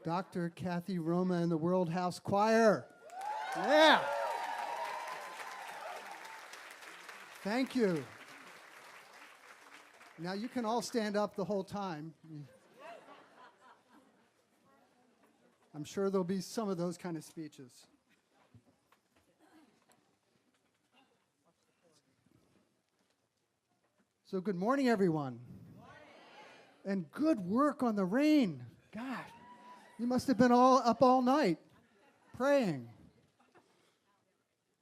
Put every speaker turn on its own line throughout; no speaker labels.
Dr. Kathy Roma and the World House Choir. Yeah. Thank you. Now you can all stand up the whole time. I'm sure there'll be some of those kind of speeches. So good morning, everyone. Good morning. And good work on the rain. God, you must have been up all night praying.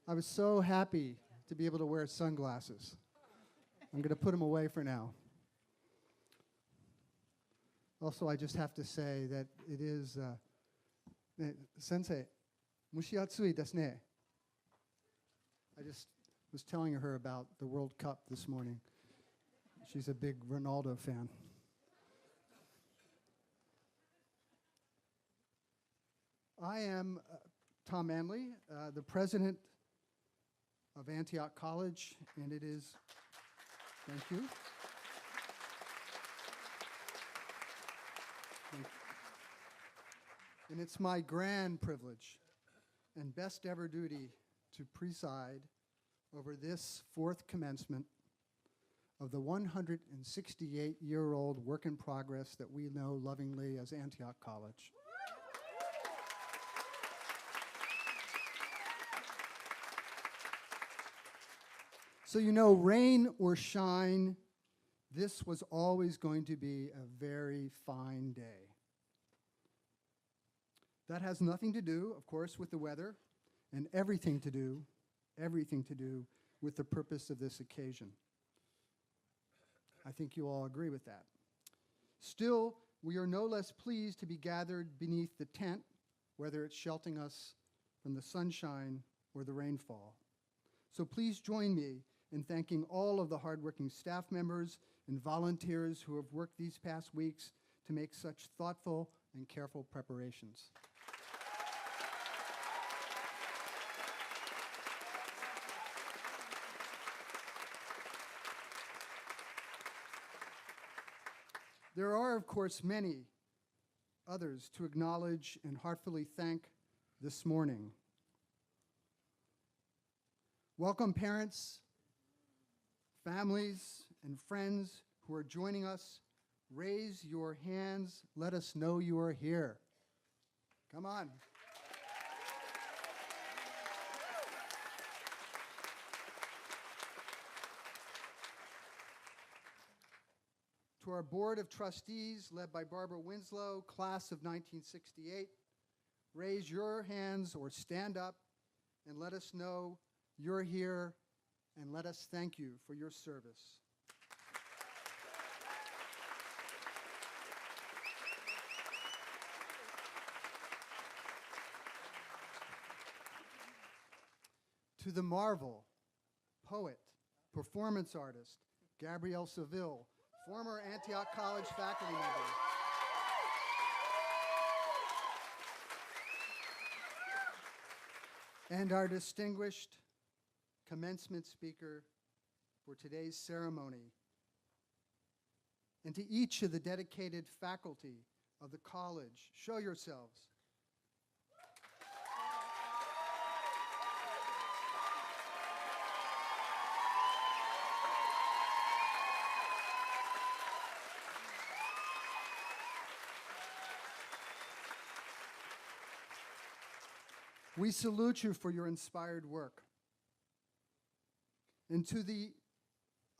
I was so happy to be able to wear sunglasses. I'm going to put them away for now. Also, I just have to say that it is, Sensei, mushiatsui desu ne. I just was telling her about the World Cup this morning. She's a big Ronaldo fan. I am Tom Manley, the president of Antioch College, and it is, thank you. And it's my grand privilege and best ever duty to preside over this fourth commencement of the 168-year-old work in progress that we know lovingly as Antioch College. So you know, rain or shine, this was always going to be a very fine day. That has nothing to do, of course, with the weather, and everything to do with the purpose of this occasion. I think you all agree with that. Still, we are no less pleased to be gathered beneath the tent, whether it's sheltering us from the sunshine or the rainfall. So please join me in thanking all of the hardworking staff members and volunteers who have worked these past weeks to make such thoughtful and careful preparations. There are, of course, many others to acknowledge and heartfully thank this morning. Welcome parents, families, and friends who are joining us. Raise your hands. Let us know you are here. Come on. To our Board of Trustees, led by Barbara Winslow, class of 1968, raise your hands or stand up and let us know you're here, and let us thank you for your service. To the marvel, poet, performance artist, Gabrielle Seville, former Antioch College faculty member. And our distinguished commencement speaker for today's ceremony. And to each of the dedicated faculty of the college, show yourselves. We salute you for your inspired work. And to the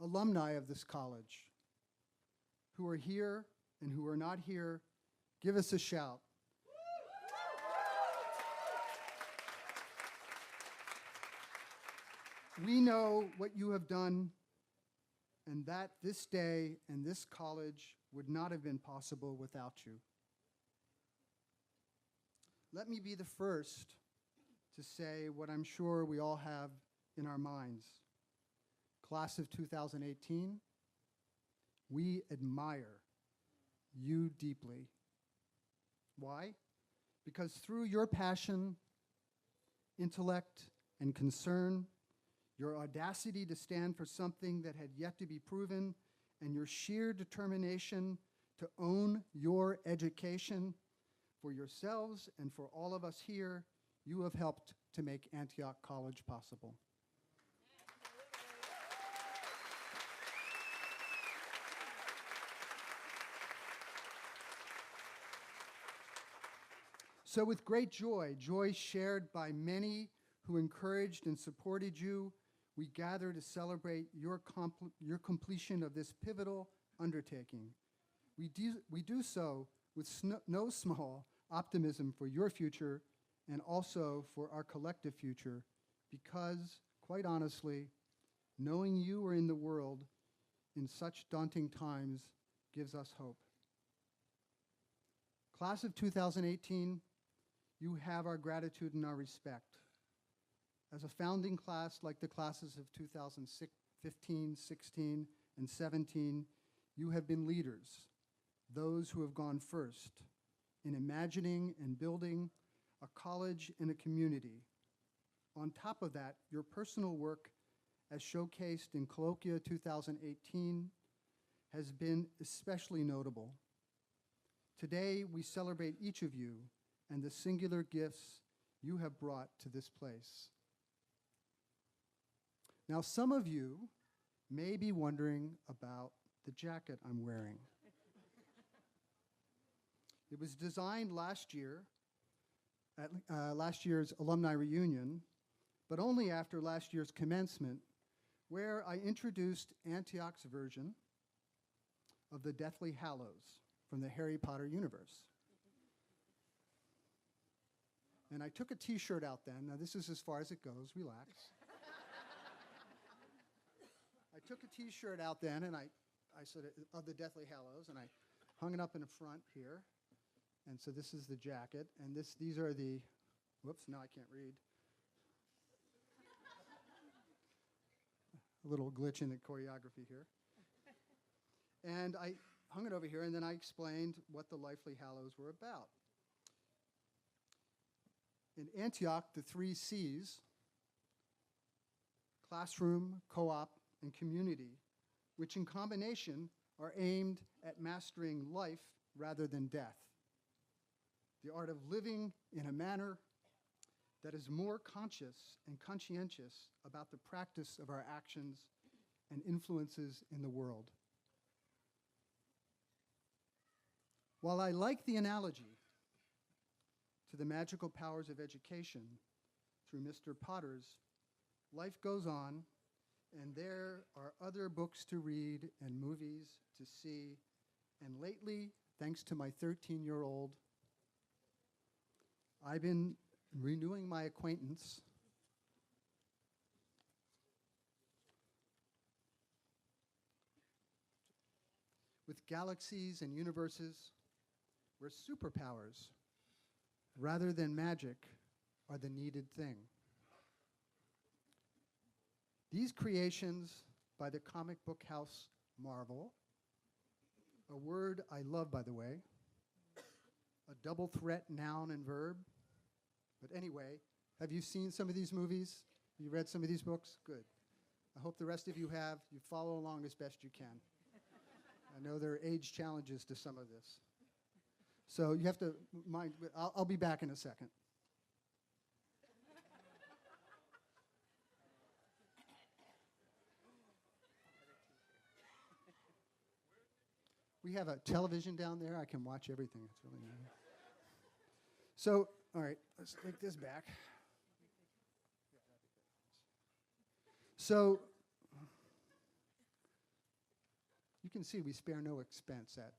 alumni of this college who are here and who are not here, give us a shout. We know what you have done, and that this day and this college would not have been possible without you. Let me be the first to say what I'm sure we all have in our minds. Class of 2018, we admire you deeply. Why? Because through your passion, intellect, and concern, your audacity to stand for something that had yet to be proven, and your sheer determination to own your education for yourselves and for all of us here, you have helped to make Antioch College possible. So with great joy, joy shared by many who encouraged and supported you, we gather to celebrate your completion of this pivotal undertaking. We do so with no small optimism for your future and also for our collective future, because, quite honestly, knowing you are in the world in such daunting times gives us hope. Class of 2018, you have our gratitude and our respect. As a founding class like the classes of 2015, 16, and 17, you have been leaders, those who have gone first in imagining and building a college and a community. On top of that, your personal work, as showcased in Colloquia 2018, has been especially notable. Today, we celebrate each of you and the singular gifts you have brought to this place. Now, some of you may be wondering about the jacket I'm wearing. It was designed last year at last year's alumni reunion, but only after last year's commencement, where I introduced Antioch's version of the Deathly Hallows from the Harry Potter universe. And I took a t-shirt out then. Now this is as far as it goes, relax. I took a t-shirt out then and I said, of the Deathly Hallows, and I hung it up in the front here. And so this is the jacket, and these are the, whoops, now I can't read. A little glitch in the choreography here. And I hung it over here, and then I explained what the Deathly Hallows were about. In Antioch, the 3 C's, classroom, co-op, and community, which in combination are aimed at mastering life rather than death. The art of living in a manner that is more conscious and conscientious about the practice of our actions and influences in the world. While I like the analogy to the magical powers of education through Mr. Potter's, life goes on, and there are other books to read and movies to see. And lately, thanks to my 13-year-old, I've been renewing my acquaintance with galaxies and universes where superpowers, rather than magic, are the needed thing. These creations by the comic book house Marvel, a word I love, by the way, a double threat noun and verb. But anyway, have you seen some of these movies? Have you read some of these books? Good. I hope the rest of you have. You follow along as best you can. I know there are age challenges to some of this. So you have to mind, I'll be back in a second. We have a television down there. I can watch everything. It's really nice. So, all right, let's take this back. So, you can see we spare no expense at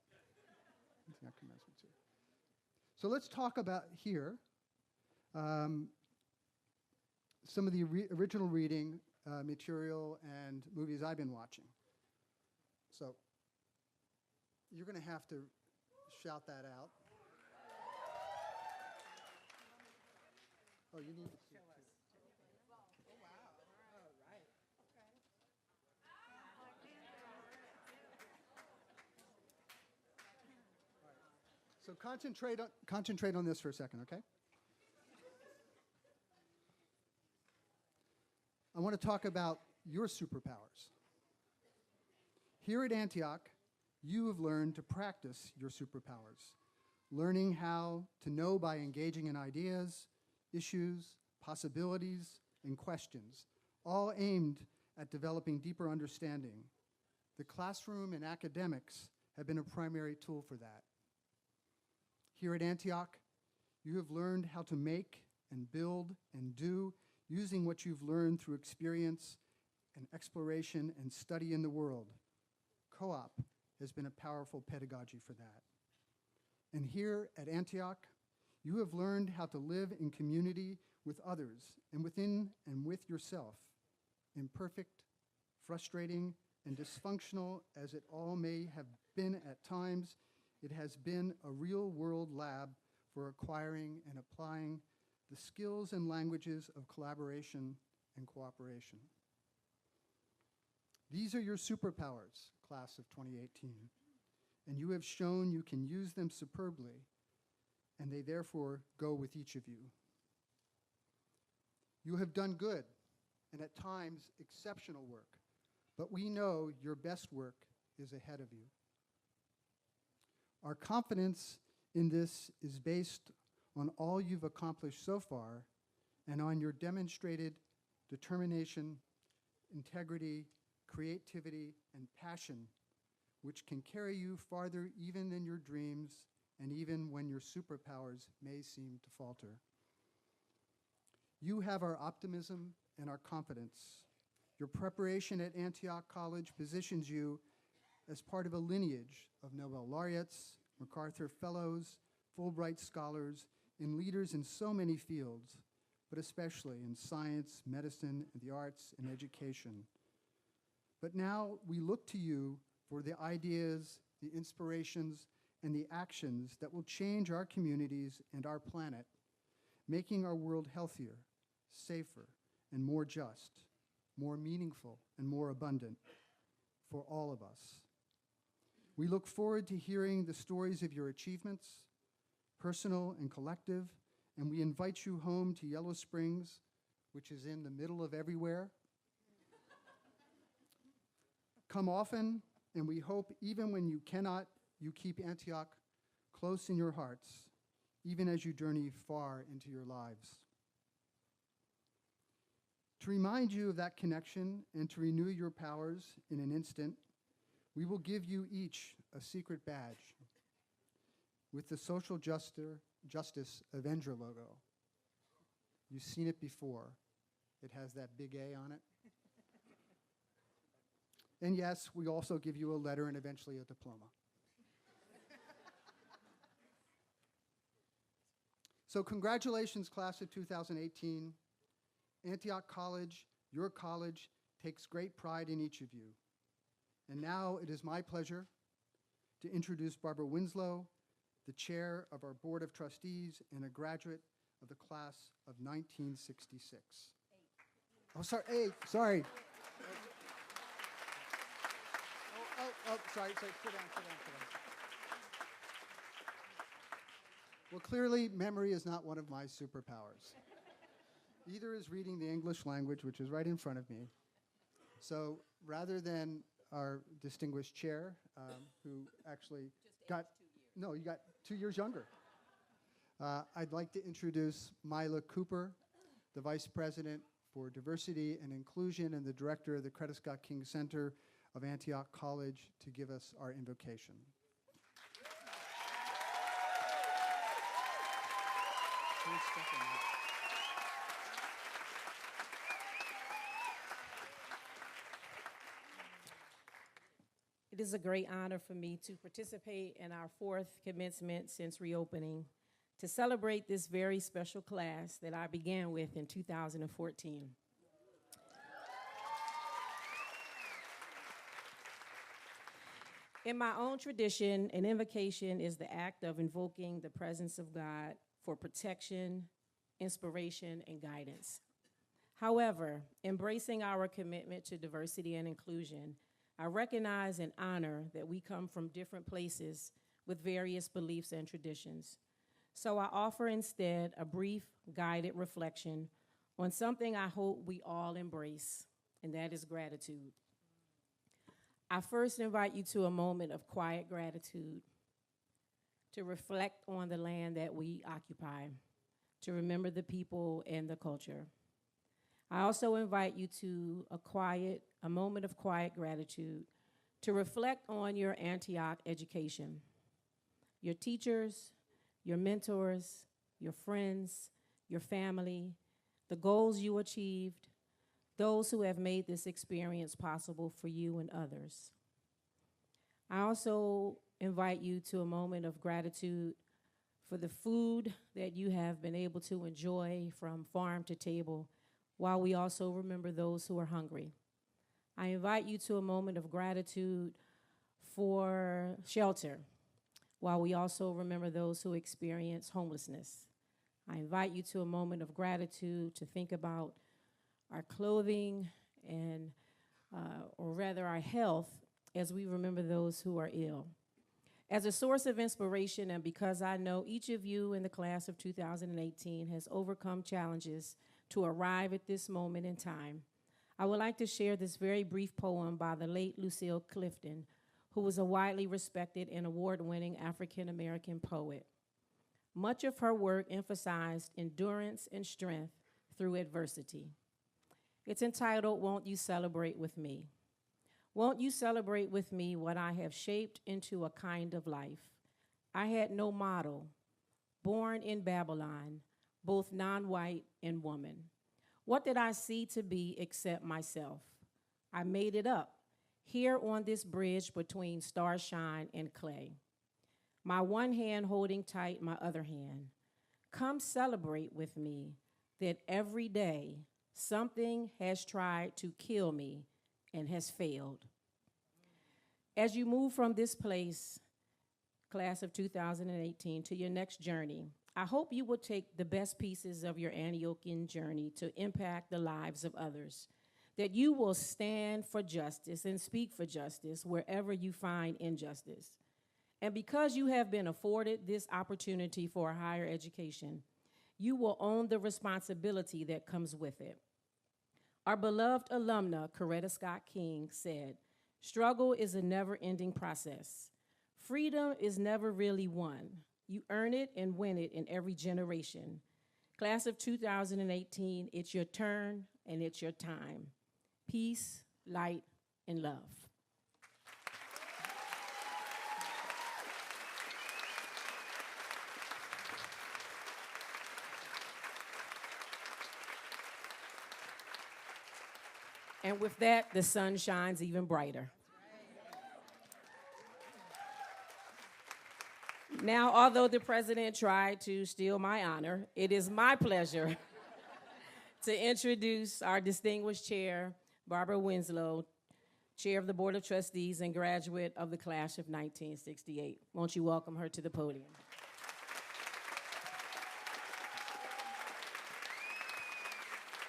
Commencement too. So let's talk about here some of the original reading material and movies I've been watching. So you're going to have to shout that out. Oh, you need to see it too.
Oh, wow. Oh, right. Okay.
So concentrate on this for a second, okay? I want to talk about your superpowers. Here at Antioch, you have learned to practice your superpowers, learning how to know by engaging in ideas, issues, possibilities, and questions, all aimed at developing deeper understanding. The classroom and academics have been a primary tool for that. Here at Antioch, You have learned how to make and build and do using what you've learned through experience and exploration and study in the world. Co-op has been a powerful pedagogy for that. And here at Antioch, you have learned how to live in community with others and within and with yourself. Imperfect, frustrating, and dysfunctional as it all may have been at times, it has been a real-world lab for acquiring and applying the skills and languages of collaboration and cooperation. These are your superpowers, class of 2018, and you have shown you can use them superbly, and they therefore go with each of you. You have done good, and at times exceptional work, but we know your best work is ahead of you. Our confidence in this is based on all you've accomplished so far and on your demonstrated determination, integrity, creativity, and passion, which can carry you farther even than your dreams and even when your superpowers may seem to falter. You have our optimism and our confidence. Your preparation at Antioch College positions you as part of a lineage of Nobel laureates, MacArthur Fellows, Fulbright scholars, and leaders in so many fields, but especially in science, medicine, and the arts, and education. But now we look to you for the ideas, the inspirations, and the actions that will change our communities and our planet, making our world healthier, safer, and more just, more meaningful, and more abundant for all of us. We look forward to hearing the stories of your achievements, personal and collective, and we invite you home to Yellow Springs, which is in the middle of everywhere. Come often, and we hope even when you cannot, you keep Antioch close in your hearts, even as you journey far into your lives. To remind you of that connection and to renew your powers in an instant, we will give you each a secret badge with the Social Justice Avenger logo. You've seen it before. It has that big A on it. And yes, we also give you a letter and eventually a diploma. So congratulations, class of 2018. Antioch College, your college, takes great pride in each of you. And now it is my pleasure to introduce Barbara Winslow, the chair of our Board of Trustees and a graduate of the class of 1966. Oh, sorry, sorry. Sorry, sit down. Well, clearly, memory is not one of my superpowers. Either is reading the English language, which is right in front of me. So rather than our distinguished chair, who actually you got 2 years younger. I'd like to introduce Myla Cooper, the Vice President for Diversity and Inclusion and the Director of the Coretta Scott King Center of Antioch College, to give us our invocation. Please step in.
It is a great honor for me to participate in our 4th commencement since reopening, to celebrate this very special class that I began with in 2014. In my own tradition, an invocation is the act of invoking the presence of God for protection, inspiration, and guidance. However, embracing our commitment to diversity and inclusion, I recognize and honor that we come from different places with various beliefs and traditions. So I offer instead a brief guided reflection on something I hope we all embrace, and that is gratitude. I first invite you to a moment of quiet gratitude, to reflect on the land that we occupy, to remember the people and the culture. I also invite you to a moment of quiet gratitude, to reflect on your Antioch education, your teachers, your mentors, your friends, your family, the goals you achieved, those who have made this experience possible for you and others. I also invite you to a moment of gratitude for the food that you have been able to enjoy from farm to table, while we also remember those who are hungry. I invite you to a moment of gratitude for shelter, while we also remember those who experience homelessness. I invite you to a moment of gratitude to think about our clothing and, or rather our health, as we remember those who are ill. As a source of inspiration, and because I know each of you in the class of 2018 has overcome challenges to arrive at this moment in time, I would like to share this very brief poem by the late Lucille Clifton, who was a widely respected and award-winning African-American poet. Much of her work emphasized endurance and strength through adversity. It's entitled, "Won't You Celebrate With Me?" Won't you celebrate with me what I have shaped into a kind of life? I had no model, born in Babylon, both non-white and woman. What did I see to be except myself? I made it up, here on this bridge between starshine and clay. My one hand holding tight my other hand. Come celebrate with me that every day something has tried to kill me and has failed. As you move from this place, class of 2018, to your next journey, I hope you will take the best pieces of your Antiochian journey to impact the lives of others, that you will stand for justice and speak for justice wherever you find injustice. And because you have been afforded this opportunity for a higher education, you will own the responsibility that comes with it. Our beloved alumna, Coretta Scott King, said, "Struggle is a never-ending process. Freedom is never really won. You earn it and win it in every generation. Class of 2018, it's your turn and it's your time. Peace, light, and love." And with that, the sun shines even brighter. Now, although the president tried to steal my honor, it is my pleasure to introduce our distinguished chair, Barbara Winslow, chair of the Board of Trustees and graduate of the class of 1968. Won't you welcome her to the podium?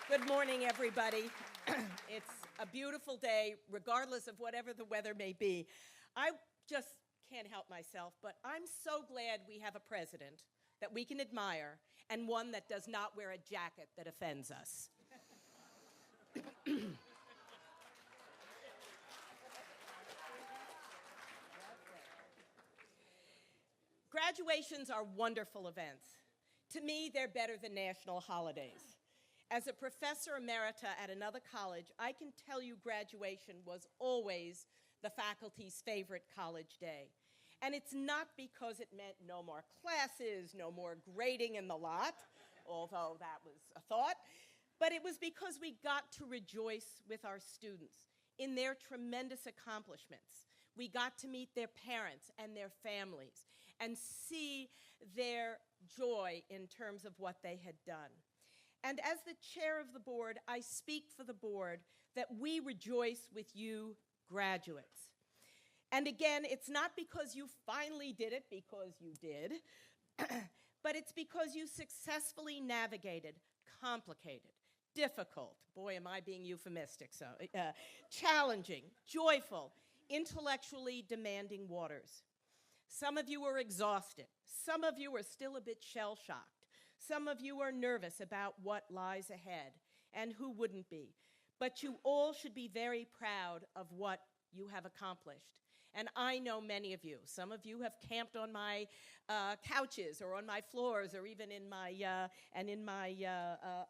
Good morning, everybody. It's a beautiful day, regardless of whatever the weather may be. I just can't help myself, but I'm so glad we have a president that we can admire and one that does not wear a jacket that offends us. Graduations are wonderful events. To me, they're better than national holidays. As a professor emerita at another college, I can tell you graduation was always the faculty's favorite college day. And it's not because it meant no more classes, no more grading in the lot, although that was a thought, but it was because we got to rejoice with our students in their tremendous accomplishments. We got to meet their parents and their families and see their joy in terms of what they had done. And as the chair of the board, I speak for the board that we rejoice with you graduates. And again, it's not because you finally did it, because you did, but it's because you successfully navigated complicated, difficult, boy am I being euphemistic, so challenging, joyful, intellectually demanding waters. Some of you are exhausted. Some of you are still a bit shell-shocked. Some of you are nervous about what lies ahead, and who wouldn't be? But you all should be very proud of what you have accomplished. And I know many of you. Some of you have camped on my couches or on my floors or even in my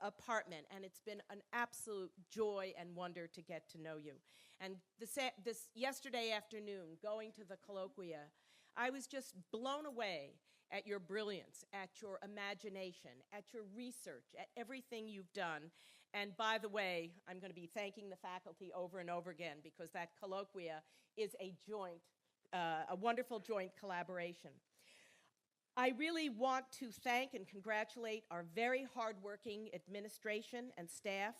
apartment, and it's been an absolute joy and wonder to get to know you. And this yesterday afternoon, going to the colloquia, I was just blown away at your brilliance, at your imagination, at your research, at everything you've done. And by the way, I'm going to be thanking the faculty over and over again because that colloquia is a wonderful joint collaboration. I really want to thank and congratulate our very hardworking administration and staff.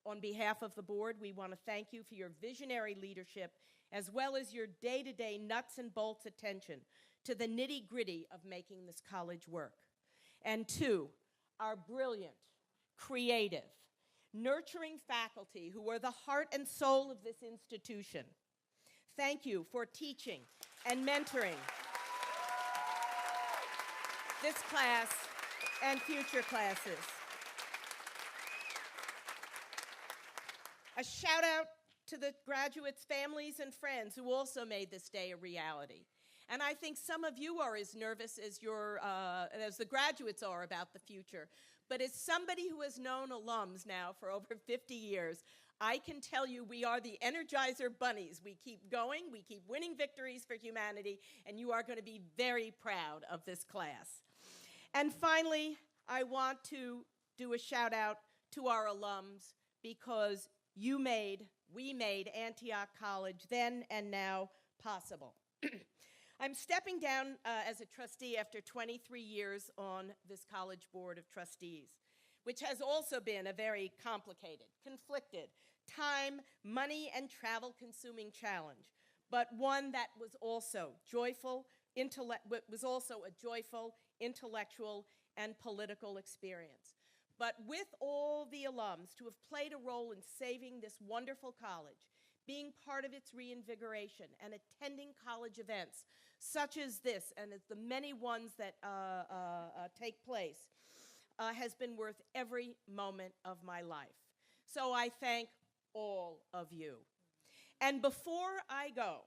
On behalf of the board, we want to thank you for your visionary leadership as well as your day-to-day nuts and bolts attention to the nitty-gritty of making this college work. And two, our brilliant, creative, nurturing faculty who are the heart and soul of this institution. Thank you for teaching and mentoring this class and future classes. A shout out to the graduates' families and friends who also made this day a reality. And I think some of you are as nervous as the graduates are about the future. But as somebody who has known alums now for over 50 years, I can tell you we are the Energizer bunnies. We keep going, we keep winning victories for humanity, and you are going to be very proud of this class. And finally, I want to do a shout out to our alums because we made Antioch College then and now possible. I'm stepping down as a trustee after 23 years on this college board of trustees, which has also been a very complicated, conflicted, time, money, and travel-consuming challenge, but one that was also joyful, intellectual, and political experience. But with all the alums to have played a role in saving this wonderful college, being part of its reinvigoration, and attending college events such as this, and as the many ones that take place, has been worth every moment of my life. So I thank all of you. And before I go,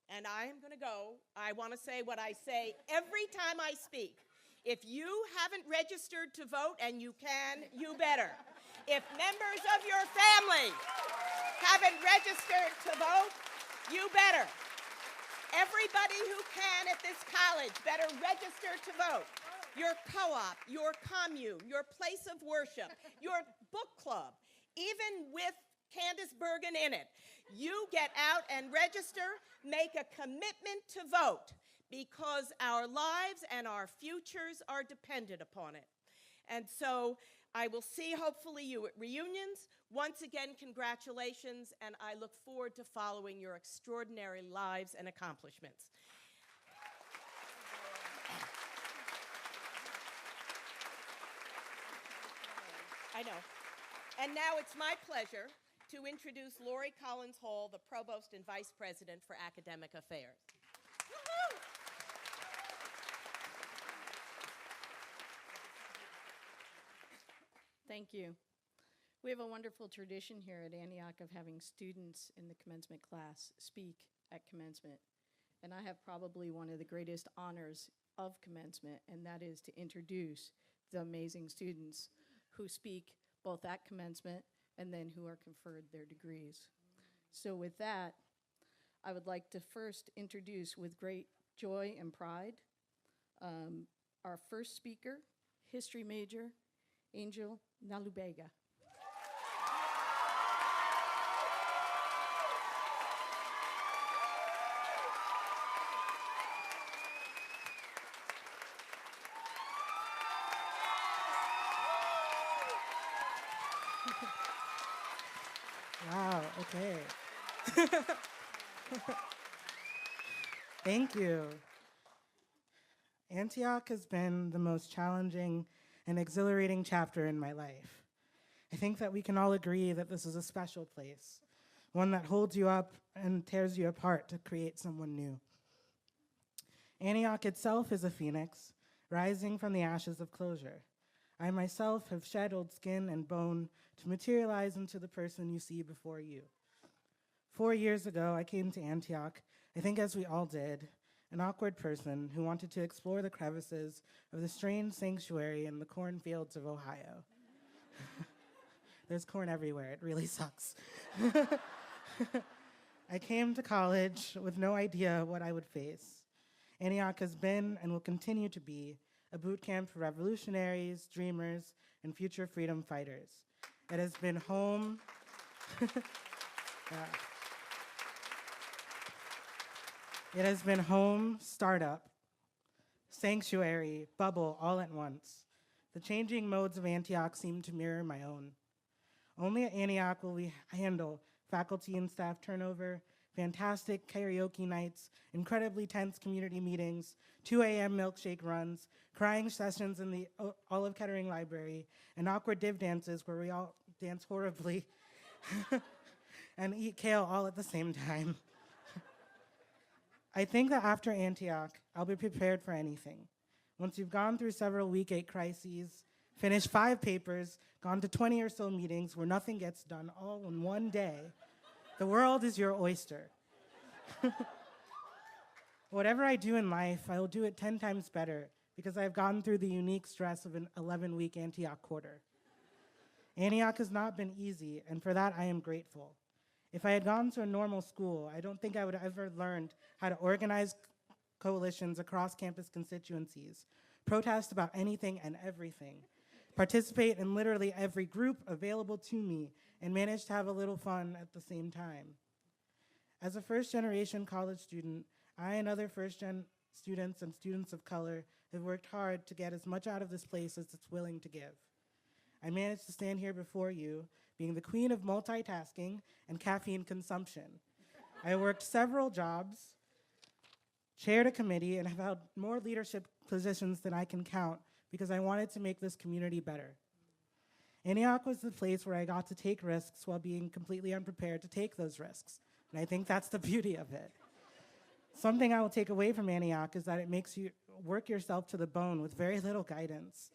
and I am going to go, I want to say what I say every time I speak. If you haven't registered to vote, and you can, you better. If members of your family haven't registered to vote, you better. Everybody who can at this college better register to vote. Your co-op, your commune, your place of worship, your book club, even with Candace Bergen in it. You get out and register, make a commitment to vote, because our lives and our futures are dependent upon it. And so I will see, hopefully, you at reunions. Once again, congratulations, and I look forward to following your extraordinary lives and accomplishments. I know. And now it's my pleasure to introduce Lori Collins Hall, the Provost and Vice President for Academic Affairs.
Thank you. We have a wonderful tradition here at Antioch of having students in the commencement class speak at commencement. And I have probably one of the greatest honors of commencement, and that is to introduce the amazing students who speak both at commencement and then who are conferred their degrees. So with that, I would like to first introduce with great joy and pride our first speaker, history major, Angel Nalubega.
Wow, okay. Thank you. Antioch has been the most challenging and exhilarating chapter in my life. I think that we can all agree that this is a special place, one that holds you up and tears you apart to create someone new. Antioch itself is a phoenix, rising from the ashes of closure. I myself have shed old skin and bone to materialize into the person you see before you. 4 years ago, I came to Antioch, I think as we all did, an awkward person who wanted to explore the crevices of the strange sanctuary in the cornfields of Ohio. There's corn everywhere, it really sucks. I came to college with no idea what I would face. Antioch has been and will continue to be a boot camp for revolutionaries, dreamers, and future freedom fighters. It has been home. Yeah. It has been home, startup, sanctuary, bubble, all at once. The changing modes of Antioch seem to mirror my own. Only at Antioch will we handle faculty and staff turnover, fantastic karaoke nights, incredibly tense community meetings, 2 a.m. milkshake runs, crying sessions in the Olive Kettering Library, and awkward div dances where we all dance horribly and eat kale all at the same time. I think that after Antioch, I'll be prepared for anything. Once you've gone through several week 8 crises, finished 5 papers, gone to 20 or so meetings where nothing gets done all in one day, the world is your oyster. Whatever I do in life, I will do it 10 times better because I've gone through the unique stress of an 11-week Antioch quarter. Antioch has not been easy, and for that I am grateful. If I had gone to a normal school, I don't think I would have ever learned how to organize coalitions across campus constituencies, protest about anything and everything, participate in literally every group available to me, and manage to have a little fun at the same time. As a first-generation college student, I and other first-gen students and students of color have worked hard to get as much out of this place as it's willing to give. I managed to stand here before you, being the queen of multitasking and caffeine consumption. I worked several jobs, chaired a committee, and have held more leadership positions than I can count because I wanted to make this community better. Antioch was the place where I got to take risks while being completely unprepared to take those risks, and I think that's the beauty of it. Something I will take away from Antioch is that it makes you work yourself to the bone with very little guidance.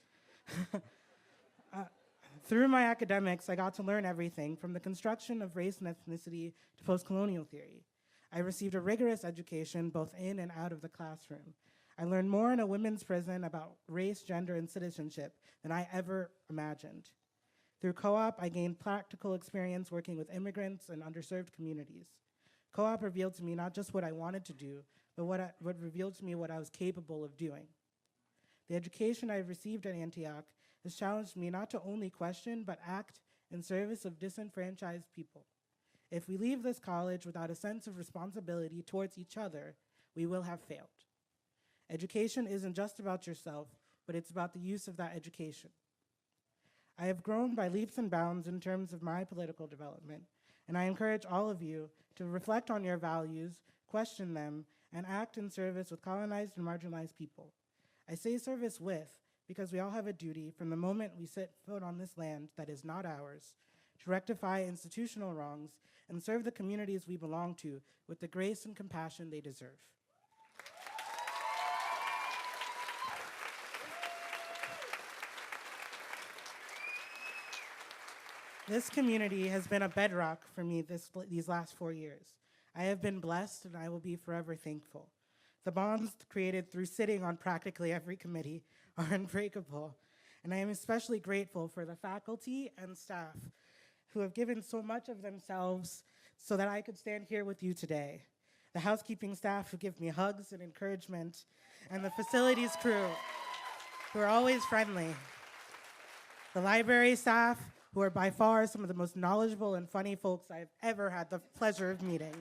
Through my academics, I got to learn everything from the construction of race and ethnicity to post-colonial theory. I received a rigorous education both in and out of the classroom. I learned more in a women's prison about race, gender, and citizenship than I ever imagined. Through co-op, I gained practical experience working with immigrants and underserved communities. Co-op revealed to me not just what I wanted to do, but what revealed to me what I was capable of doing. The education I've received at Antioch has challenged me not to only question, but act in service of disenfranchised people. If we leave this college without a sense of responsibility towards each other, we will have failed. Education isn't just about yourself, but it's about the use of that education. I have grown by leaps and bounds in terms of my political development, and I encourage all of you to reflect on your values, question them, and act in service with colonized and marginalized people. I say service with because we all have a duty from the moment we set foot on this land that is not ours to rectify institutional wrongs and serve the communities we belong to with the grace and compassion they deserve. This community has been a bedrock for me these last 4 years. I have been blessed and I will be forever thankful. The bonds created through sitting on practically every committee are unbreakable, and I am especially grateful for the faculty and staff who have given so much of themselves so that I could stand here with you today. The housekeeping staff who give me hugs and encouragement, and the facilities crew who are always friendly. The library staff who are by far some of the most knowledgeable and funny folks I've ever had the pleasure of meeting.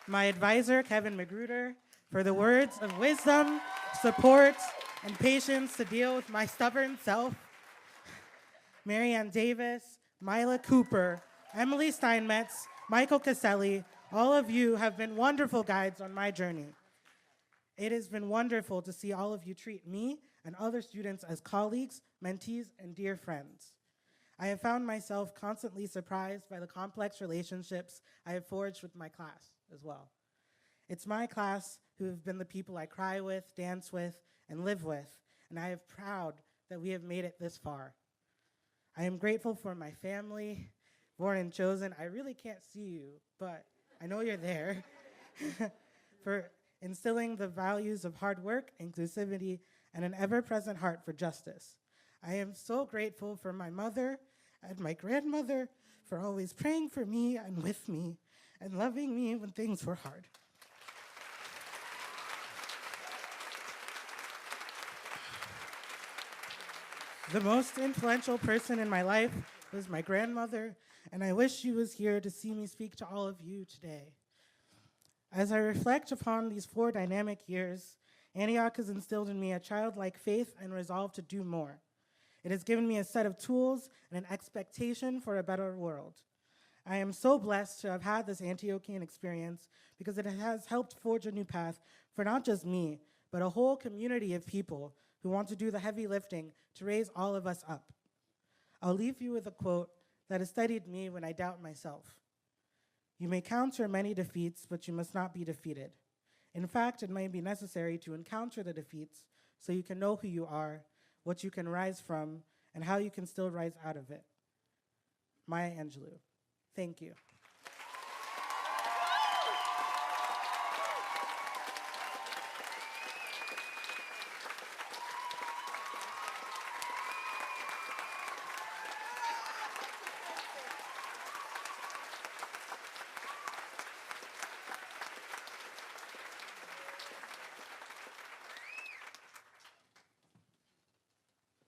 My advisor, Kevin Magruder, for the words of wisdom, support, and patience to deal with my stubborn self. Marianne Davis, Mila Cooper, Emily Steinmetz, Michael Caselli, all of you have been wonderful guides on my journey. It has been wonderful to see all of you treat me and other students as colleagues, mentees, and dear friends. I have found myself constantly surprised by the complex relationships I have forged with my class as well. It's my class who have been the people I cry with, dance with, and live with, and I am proud that we have made it this far. I am grateful for my family, born and chosen. I really can't see you, but I know you're there. For instilling the values of hard work, inclusivity, and an ever-present heart for justice. I am so grateful for my mother and my grandmother for always praying for me and with me and loving me when things were hard. The most influential person in my life was my grandmother, and I wish she was here to see me speak to all of you today. As I reflect upon these 4 dynamic years, Antioch has instilled in me a childlike faith and resolve to do more. It has given me a set of tools and an expectation for a better world. I am so blessed to have had this Antiochian experience because it has helped forge a new path for not just me, but a whole community of people who want to do the heavy lifting to raise all of us up. I'll leave you with a quote that has steadied me when I doubt myself. You may counter many defeats, but you must not be defeated. In fact, it may be necessary to encounter the defeats so you can know who you are, what you can rise from, and how you can still rise out of it. Maya Angelou. Thank you.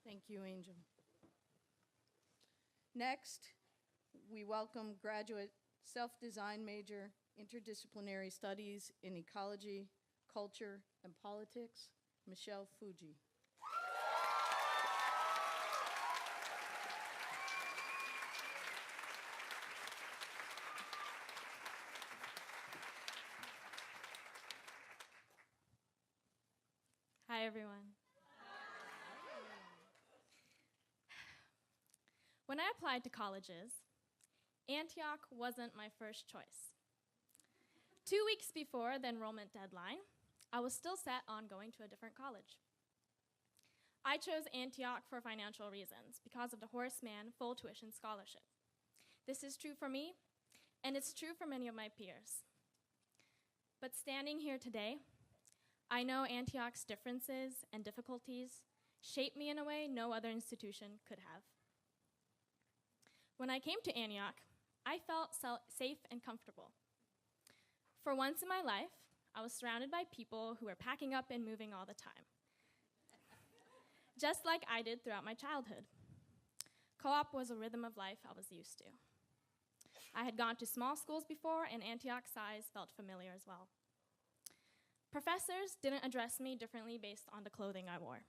Thank you, Angel. Next, we welcome graduate self-design major, interdisciplinary studies in ecology, culture, and politics, Michelle Fuji.
Hi, everyone. When I applied to colleges, Antioch wasn't my first choice. 2 weeks before the enrollment deadline, I was still set on going to a different college. I chose Antioch for financial reasons because of the Horace Mann full tuition scholarship. This is true for me, and it's true for many of my peers. But standing here today, I know Antioch's differences and difficulties shaped me in a way no other institution could have. When I came to Antioch, I felt safe and comfortable. For once in my life, I was surrounded by people who were packing up and moving all the time, just like I did throughout my childhood. Co-op was a rhythm of life I was used to. I had gone to small schools before, and Antioch size felt familiar as well. Professors didn't address me differently based on the clothing I wore.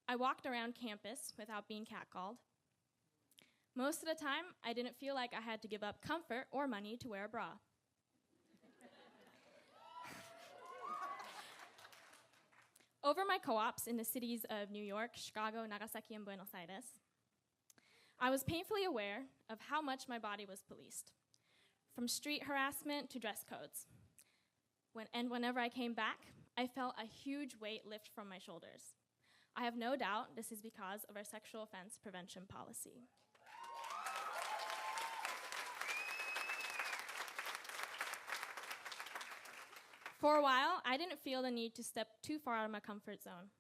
I walked around campus without being catcalled. Most of the time, I didn't feel like I had to give up comfort or money to wear a bra. Over my co-ops in the cities of New York, Chicago, Nagasaki, and Buenos Aires, I was painfully aware of how much my body was policed, from street harassment to dress codes. Whenever I came back, I felt a huge weight lift from my shoulders. I have no doubt this is because of our sexual offense prevention policy. For a while, I didn't feel the need to step too far out of my comfort zone.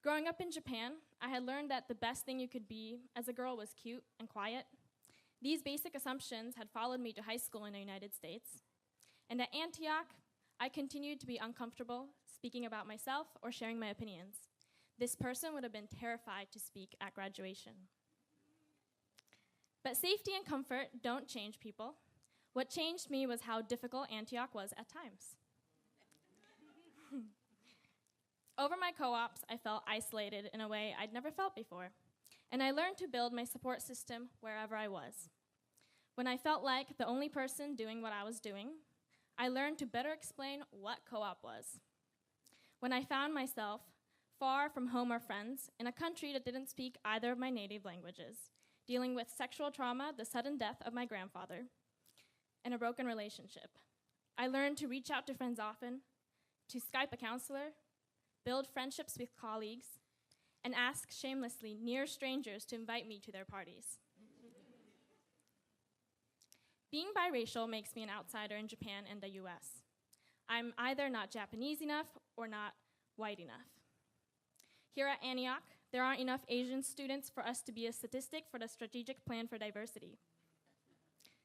Growing up in Japan, I had learned that the best thing you could be as a girl was cute and quiet. These basic assumptions had followed me to high school in the United States. And at Antioch, I continued to be uncomfortable speaking about myself or sharing my opinions. This person would have been terrified to speak at graduation. But safety and comfort don't change people. What changed me was how difficult Antioch was at times. Over my co-ops, I felt isolated in a way I'd never felt before, and I learned to build my support system wherever I was. When I felt like the only person doing what I was doing, I learned to better explain what co-op was. When I found myself far from home or friends, in a country that didn't speak either of my native languages, dealing with sexual trauma, the sudden death of my grandfather, and a broken relationship, I learned to reach out to friends often, to Skype a counselor, build friendships with colleagues, and ask shamelessly near strangers to invite me to their parties. Being biracial makes me an outsider in Japan and the US. I'm either not Japanese enough or not white enough. Here at Antioch, there aren't enough Asian students for us to be a statistic for the strategic plan for diversity.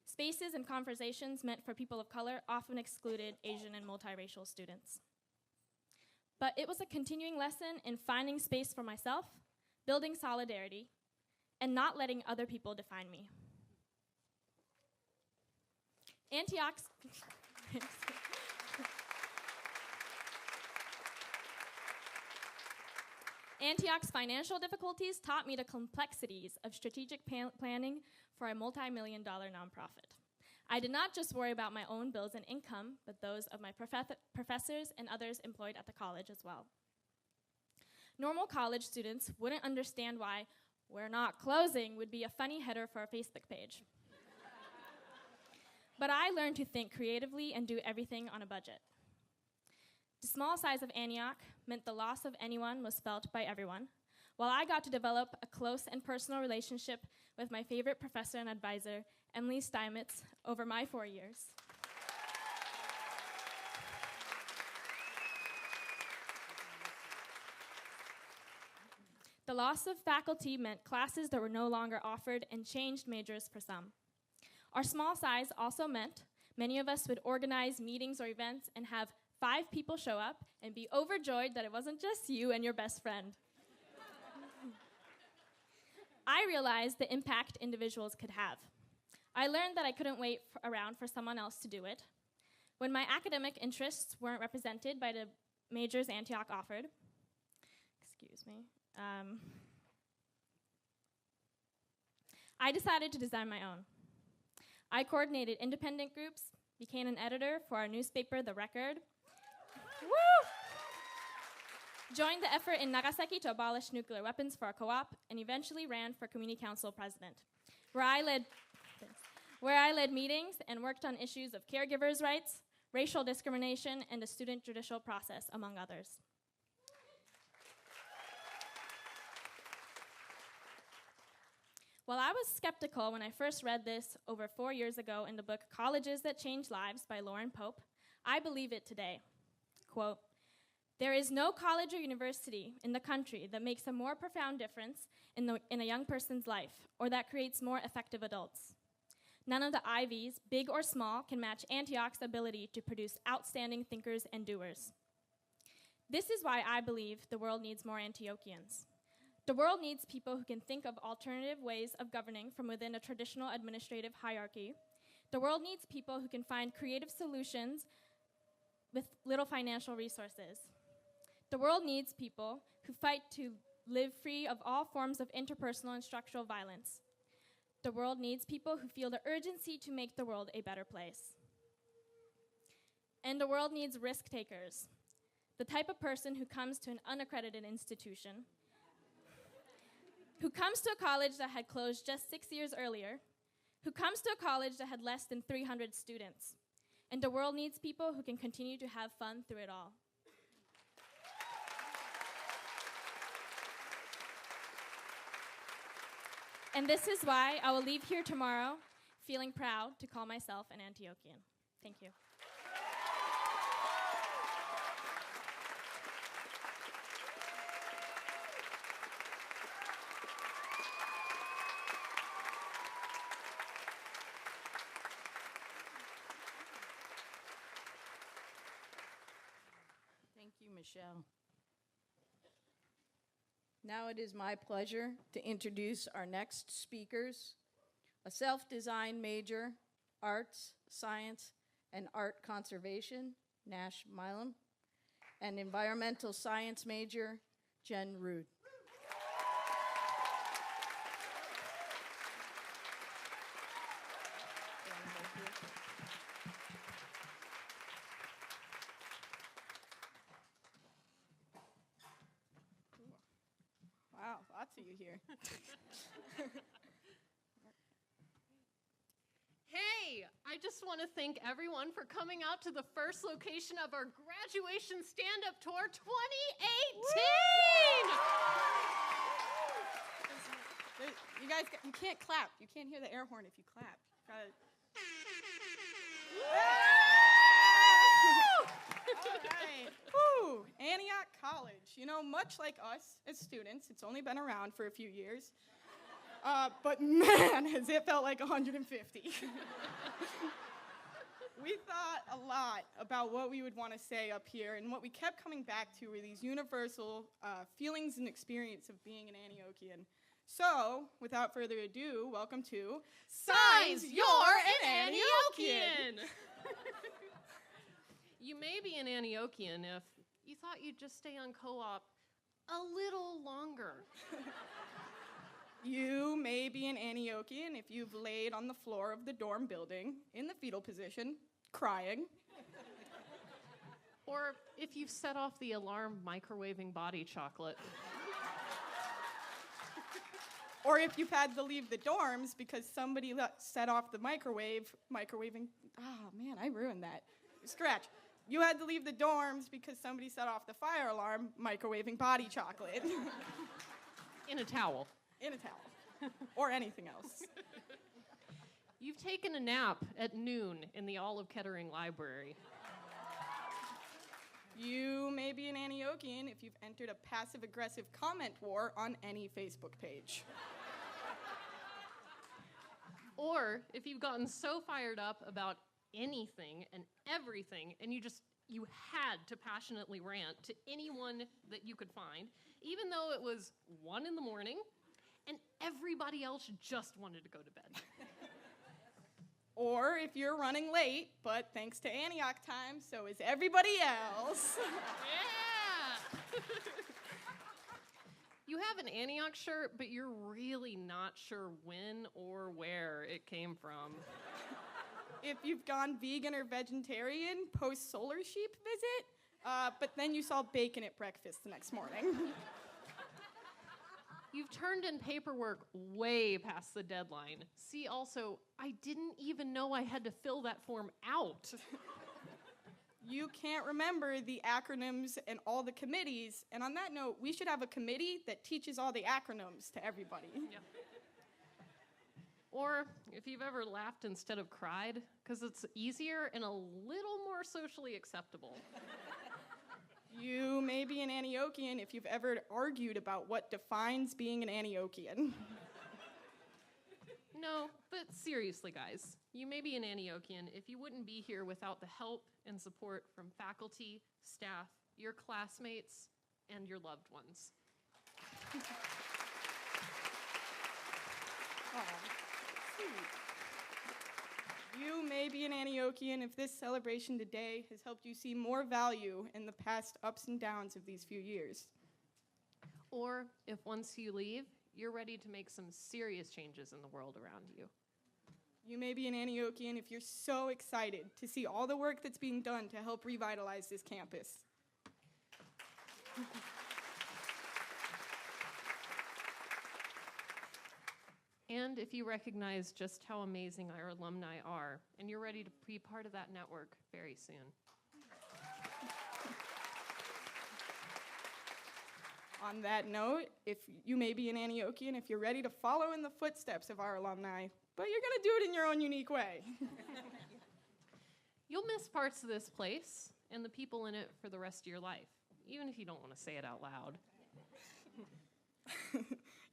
Spaces and conversations meant for people of color often excluded Asian and multiracial students. But it was a continuing lesson in finding space for myself, building solidarity, and not letting other people define me. Antioch's Antioch's financial difficulties taught me the complexities of strategic planning for a multi-million-dollar nonprofit. I did not just worry about my own bills and income, but those of my professors and others employed at the college as well. Normal college students wouldn't understand why "we're not closing" would be a funny header for a Facebook page. But I learned to think creatively and do everything on a budget. The small size of Antioch meant the loss of anyone was felt by everyone, while I got to develop a close and personal relationship with my favorite professor and advisor, Emily Steinmetz, over my 4 years. The loss of faculty meant classes that were no longer offered and changed majors for some. Our small size also meant many of us would organize meetings or events and have 5 people show up and be overjoyed that it wasn't just you and your best friend. I realized the impact individuals could have. I learned that I couldn't wait around for someone else to do it. When my academic interests weren't represented by the majors Antioch offered, I decided to design my own. I coordinated independent groups, became an editor for our newspaper, The Record, joined the effort in Nagasaki to abolish nuclear weapons for our co-op, and eventually ran for community council president, where I led meetings and worked on issues of caregivers' rights, racial discrimination, and the student judicial process, among others. While I was skeptical when I first read this over 4 years ago in the book Colleges That Change Lives by Lauren Pope, I believe it today. Quote, "There is no college or university in the country that makes a more profound difference in a young person's life or that creates more effective adults. None of the Ivies, big or small, can match Antioch's ability to produce outstanding thinkers and doers. This is why I believe the world needs more Antiochians. The world needs people who can think of alternative ways of governing from within a traditional administrative hierarchy. The world needs people who can find creative solutions with little financial resources. The world needs people who fight to live free of all forms of interpersonal and structural violence. The world needs people who feel the urgency to make the world a better place. And the world needs risk takers, the type of person who comes to an unaccredited institution, who comes to a college that had closed just 6 years earlier, who comes to a college that had less than 300 students. And the world needs people who can continue to have fun through it all." And this is why I will leave here tomorrow feeling proud to call myself an Antiochian. Thank you.
Thank you, Michelle. Now it is my pleasure to introduce our next speakers, a self-design major, arts, science, and art conservation, Nash Milam, and environmental science major, Jen Rude.
Wow, lots of you here.
Hey, I just want to thank everyone for coming out to the first location of our graduation stand-up tour 2018!
You guys, you can't clap. You can't hear the air horn if you clap. All right. Woo! Antioch College. You know, much like us as students, it's only been around for a few years. But man, has it felt like 150. We thought a lot about what we would want to say up here, and what we kept coming back to were these universal feelings and experience of being an Antiochian. So, without further ado, welcome to
Signs You're an Antiochian! You may be an Antiochian if you thought you'd just stay on co-op a little longer.
You may be an Antiochian if you've laid on the floor of the dorm building in the fetal position, crying.
Or if you've set off the alarm microwaving body chocolate.
Or if you've had to leave the dorms because somebody set off the microwaving. Oh man, I ruined that. Scratch. You had to leave the dorms because somebody set off the fire alarm microwaving body chocolate.
In a towel.
In a towel. Or anything else.
You've taken a nap at noon in the Olive Kettering Library.
You may be an Antiochian if you've entered a passive-aggressive comment war on any Facebook page.
Or if you've gotten so fired up about anything and everything, and you had to passionately rant to anyone that you could find, even though it was 1 a.m, and everybody else just wanted to go to bed.
Or if you're running late, but thanks to Antioch time, so is everybody else.
Yeah! You have an Antioch shirt, but you're really not sure when or where it came from.
If you've gone vegan or vegetarian post-solar sheep visit, but then you saw bacon at breakfast the next morning.
You've turned in paperwork way past the deadline. See also, I didn't even know I had to fill that form out.
You can't remember the acronyms and all the committees, and on that note, we should have a committee that teaches all the acronyms to everybody.
Yeah. Or if you've ever laughed instead of cried, because it's easier and a little more socially acceptable.
You may be an Antiochian if you've ever argued about what defines being an Antiochian.
No, but seriously, guys, you may be an Antiochian if you wouldn't be here without the help and support from faculty, staff, your classmates, and your loved ones.
You may be an Antiochian if this celebration today has helped you see more value in the past ups and downs of these few years.
Or if once you leave, you're ready to make some serious changes in the world around you.
You may be an Antiochian if you're so excited to see all the work that's being done to help revitalize this campus.
And if you recognize just how amazing our alumni are, and you're ready to be part of that network very soon.
On that note, if you may be an Antiochian if you're ready to follow in the footsteps of our alumni, but you're going to do it in your own unique way.
You'll miss parts of this place and the people in it for the rest of your life, even if you don't want to say it out loud.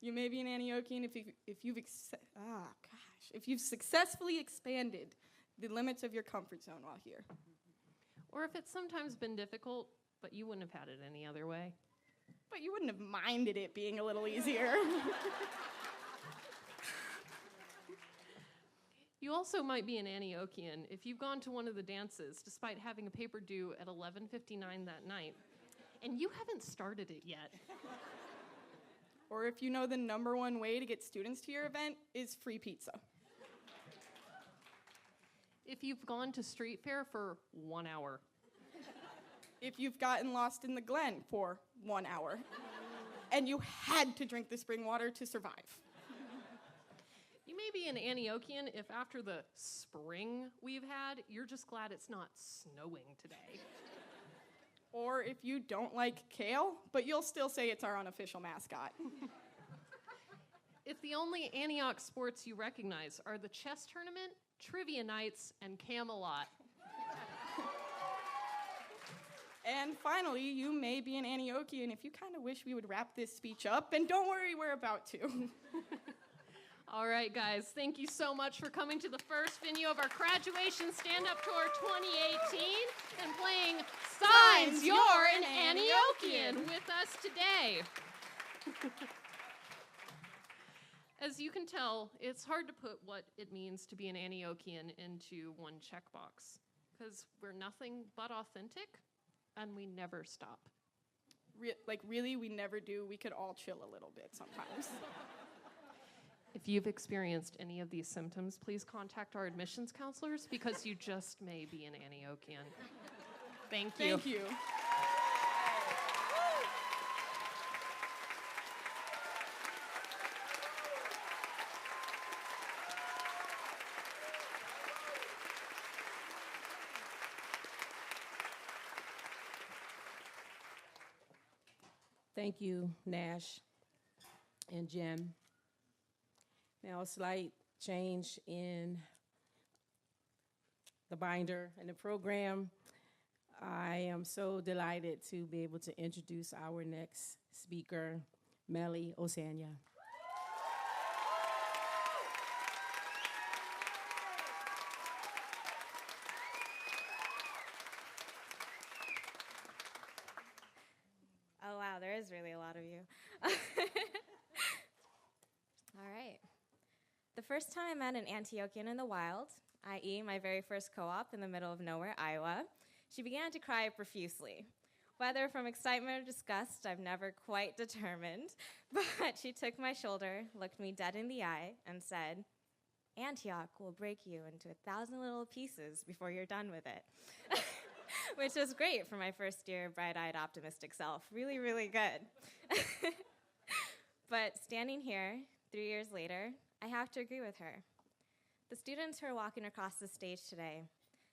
You may be an Antiochian if you've successfully expanded the limits of your comfort zone while here.
Or if it's sometimes been difficult, but you wouldn't have had it any other way.
But you wouldn't have minded it being a little easier.
You also might be an Antiochian if you've gone to one of the dances despite having a paper due at 11:59 that night, and you haven't started it yet.
Or if you know the #1 way to get students to your event is free pizza.
If you've gone to street fair for 1 hour.
If you've gotten lost in the Glen for 1 hour. And you had to drink the spring water to survive.
You may be an Antiochian if after the spring we've had, you're just glad it's not snowing today.
Or if you don't like kale, but you'll still say it's our unofficial mascot.
If the only Antioch sports you recognize are the chess tournament, trivia nights, and Camelot.
And finally, you may be an Antiochian if you kind of wish we would wrap this speech up, and don't worry, we're about to.
All right, guys, thank you so much for coming to the first venue of our graduation stand-up tour 2018 and playing Signs You're an Antiochian with us today. As you can tell, it's hard to put what it means to be an Antiochian into one checkbox, because we're nothing but authentic, and we never stop.
Really, we never do. We could all chill a little bit sometimes.
If you've experienced any of these symptoms, please contact our admissions counselors because you just may be an Antiochian. Thank you.
Thank you.
Thank you, Nash and Jim. Now, a slight change in the binder and the program. I am so delighted to be able to introduce our next speaker, Melly Osanya.
Oh, wow, there is really a lot of you. All right. The first time I met an Antiochian in the wild, i.e. my very first co-op in the middle of nowhere, Iowa, she began to cry profusely. Whether from excitement or disgust, I've never quite determined, but she took my shoulder, looked me dead in the eye, and said, "Antioch will break you into 1,000 little pieces before you're done with it." Which was great for my first year bright-eyed optimistic self. Really, really good. But standing here 3 years later, I have to agree with her. The students who are walking across the stage today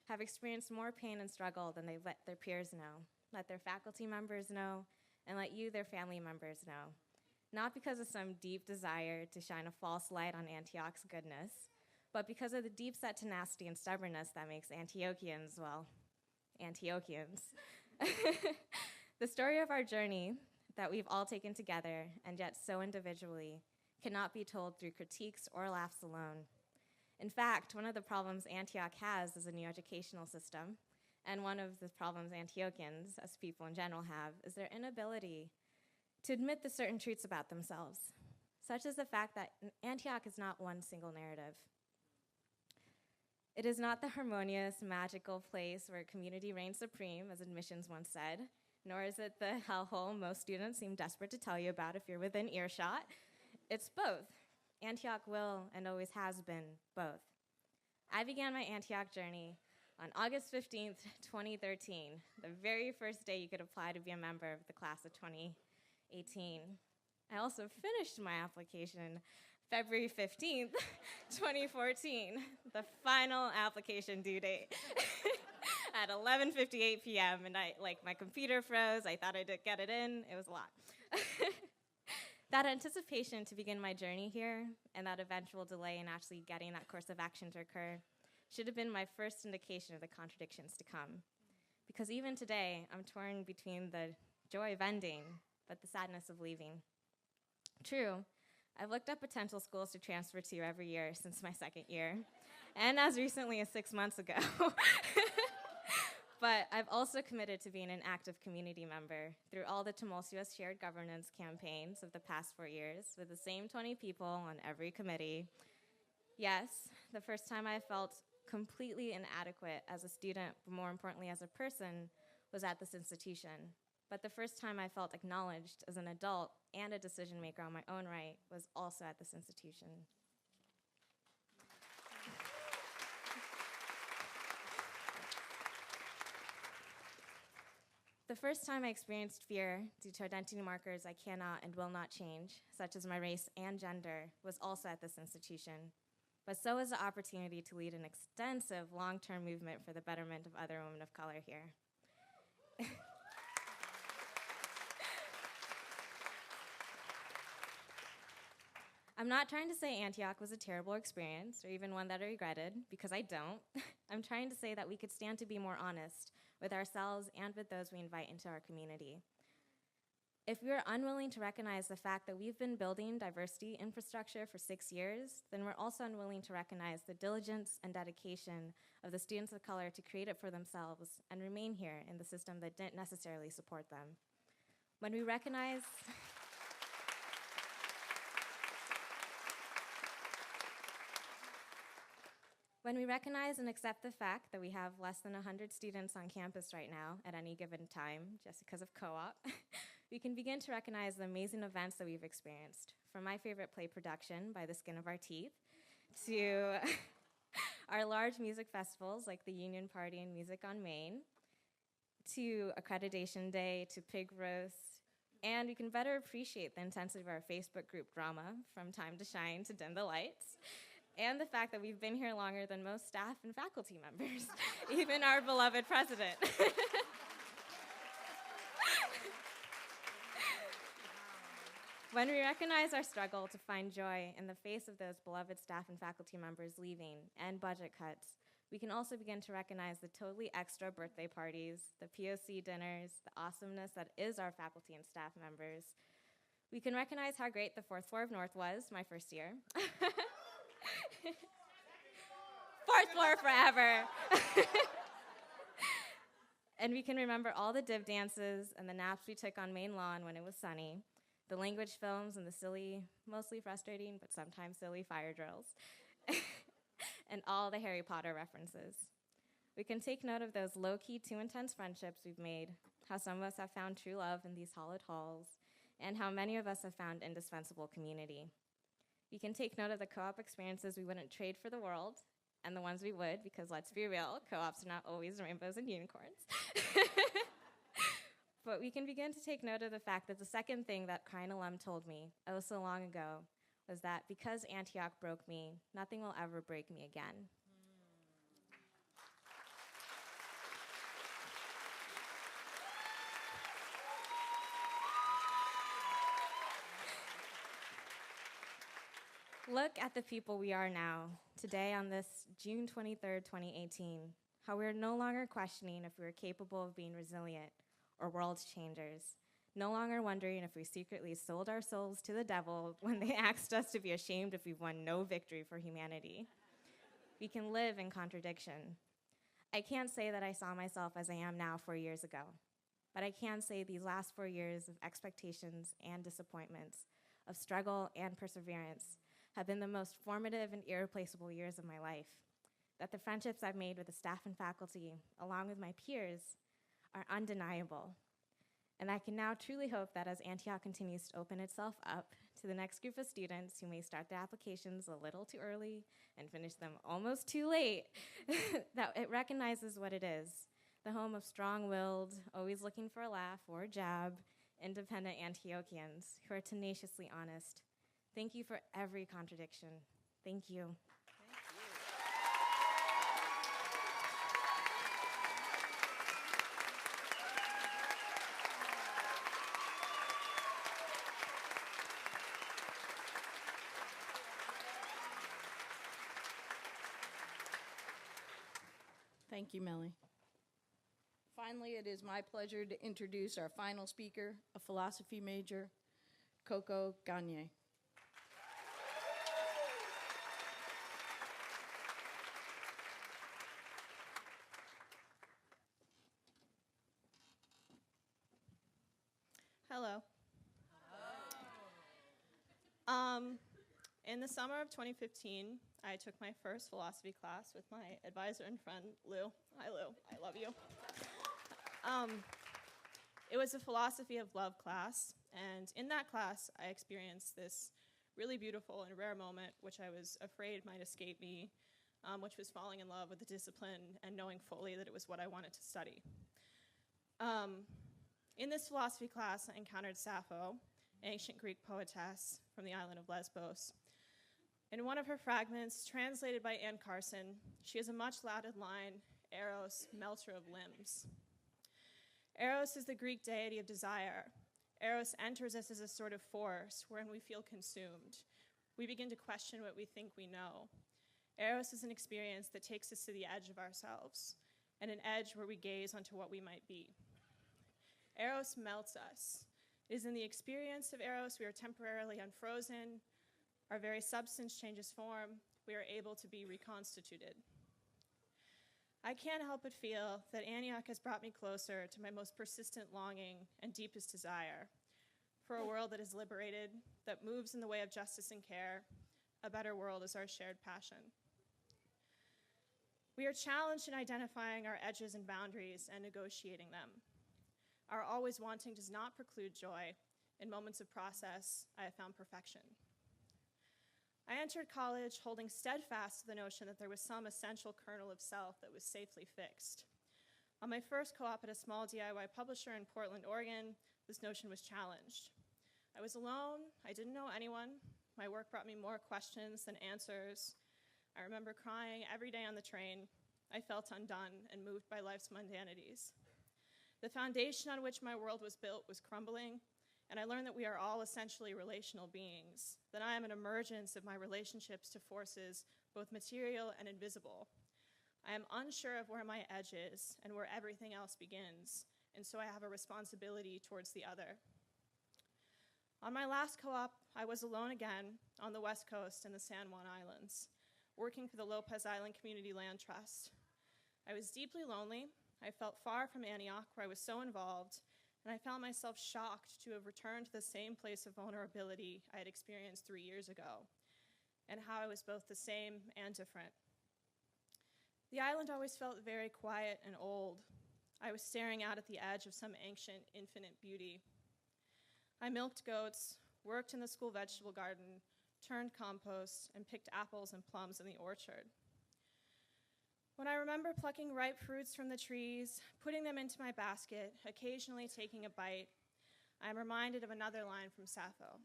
have experienced more pain and struggle than they've let their peers know, let their faculty members know, and let you, their family members, know. Not because of some deep desire to shine a false light on Antioch's goodness, but because of the deep-set tenacity and stubbornness that makes Antiochians, well, Antiochians. The story of our journey that we've all taken together, and yet so individually, cannot be told through critiques or laughs alone. In fact, one of the problems Antioch has as a new educational system, and one of the problems Antiochians, as people in general, have, is their inability to admit the certain truths about themselves, such as the fact that Antioch is not one single narrative. It is not the harmonious, magical place where community reigns supreme, as admissions once said, nor is it the hellhole most students seem desperate to tell you about if you're within earshot. It's both. Antioch will and always has been both. I began my Antioch journey on August 15th, 2013, the very first day you could apply to be a member of the class of 2018. I also finished my application February 15th, 2014, the final application due date. At 11:58 p.m. and my computer froze. I thought I'd get it in. It was a lot. That anticipation to begin my journey here and that eventual delay in actually getting that course of action to occur should have been my first indication of the contradictions to come. Because even today, I'm torn between the joy of ending, but the sadness of leaving. True, I've looked up potential schools to transfer to every year since my second year, and as recently as 6 months ago. But I've also committed to being an active community member through all the tumultuous shared governance campaigns of the past 4 years with the same 20 people on every committee. Yes, the first time I felt completely inadequate as a student, but more importantly as a person, was at this institution. But the first time I felt acknowledged as an adult and a decision maker on my own right was also at this institution. The first time I experienced fear due to identity markers I cannot and will not change, such as my race and gender, was also at this institution. But so is the opportunity to lead an extensive long-term movement for the betterment of other women of color here. I'm not trying to say Antioch was a terrible experience or even one that I regretted, because I don't. I'm trying to say that we could stand to be more honest with ourselves and with those we invite into our community. If we are unwilling to recognize the fact that we've been building diversity infrastructure for 6 years, then we're also unwilling to recognize the diligence and dedication of the students of color to create it for themselves and remain here in the system that didn't necessarily support them. When we recognize and accept the fact that we have less than 100 students on campus right now at any given time, just because of co-op, we can begin to recognize the amazing events that we've experienced, from my favorite play production, By the Skin of Our Teeth, to our large music festivals like the Union Party and Music on Main, to Accreditation Day, to Pig Roast, and we can better appreciate the intensity of our Facebook group drama, From Time to Shine to Dim the Lights, and the fact that we've been here longer than most staff and faculty members, even our beloved president. When we recognize our struggle to find joy in the face of those beloved staff and faculty members leaving and budget cuts, we can also begin to recognize the totally extra birthday parties, the POC dinners, the awesomeness that is our faculty and staff members. We can recognize how great the fourth floor of North was my first year. Fourth floor forever. And we can remember all the div dances and the naps we took on Main Lawn when it was sunny, the language films and the silly, mostly frustrating, but sometimes silly fire drills, and all the Harry Potter references. We can take note of those low-key, too intense friendships we've made, how some of us have found true love in these hollowed halls, and how many of us have found indispensable community. We can take note of the co-op experiences we wouldn't trade for the world, and the ones we would, because let's be real, co-ops are not always rainbows and unicorns. But we can begin to take note of the fact that the second thing that crying alum told me, oh so long ago, was that because Antioch broke me, nothing will ever break me again. Look at the people we are now, today on this June 23rd, 2018, how we're no longer questioning if we're capable of being resilient or world changers, no longer wondering if we secretly sold our souls to the devil when they asked us to be ashamed if we've won no victory for humanity. We can live in contradiction. I can't say that I saw myself as I am now 4 years ago, but I can say these last 4 years of expectations and disappointments, of struggle and perseverance, have been the most formative and irreplaceable years of my life, that the friendships I've made with the staff and faculty, along with my peers, are undeniable. And I can now truly hope that as Antioch continues to open itself up to the next group of students who may start their applications a little too early and finish them almost too late, that it recognizes what it is, the home of strong-willed, always looking for a laugh or a jab, independent Antiochians who are tenaciously honest. Thank you for every contradiction. Thank you.
Thank you, Melly. Finally, it is my pleasure to introduce our final speaker, a philosophy major, Coco Gagne.
Hello. In the summer of 2015, I took my first philosophy class with my advisor and friend, Lou. Hi, Lou. I love you. It was a philosophy of love class, and in that class, I experienced this really beautiful and rare moment, which I was afraid might escape me, which was falling in love with the discipline and knowing fully that it was what I wanted to study. In this philosophy class, I encountered Sappho, an ancient Greek poetess from the island of Lesbos. In one of her fragments, translated by Anne Carson, she has a much lauded line, Eros, melter of limbs. Eros is the Greek deity of desire. Eros enters us as a sort of force wherein we feel consumed. We begin to question what we think we know. Eros is an experience that takes us to the edge of ourselves, and an edge where we gaze onto what we might be. Eros melts us. It is in the experience of Eros we are temporarily unfrozen. Our very substance changes form. We are able to be reconstituted. I can't help but feel that Antioch has brought me closer to my most persistent longing and deepest desire for a world that is liberated, that moves in the way of justice and care. A better world is our shared passion. We are challenged in identifying our edges and boundaries and negotiating them. Our always wanting does not preclude joy. In moments of process, I have found perfection. I entered college holding steadfast to the notion that there was some essential kernel of self that was safely fixed. On my first co-op at a small DIY publisher in Portland, Oregon, this notion was challenged. I was alone, I didn't know anyone. My work brought me more questions than answers. I remember crying every day on the train. I felt undone and moved by life's mundanities. The foundation on which my world was built was crumbling, and I learned that we are all essentially relational beings, that I am an emergence of my relationships to forces both material and invisible. I am unsure of where my edge is and where everything else begins, and so I have a responsibility towards the other. On my last co-op, I was alone again on the West Coast in the San Juan Islands, working for the Lopez Island Community Land Trust. I was deeply lonely. I felt far from Antioch, where I was so involved, and I found myself shocked to have returned to the same place of vulnerability I had experienced 3 years ago, and how I was both the same and different. The island always felt very quiet and old. I was staring out at the edge of some ancient, infinite beauty. I milked goats, worked in the school vegetable garden, turned compost, and picked apples and plums in the orchard. When I remember plucking ripe fruits from the trees, putting them into my basket, occasionally taking a bite, I am reminded of another line from Sappho.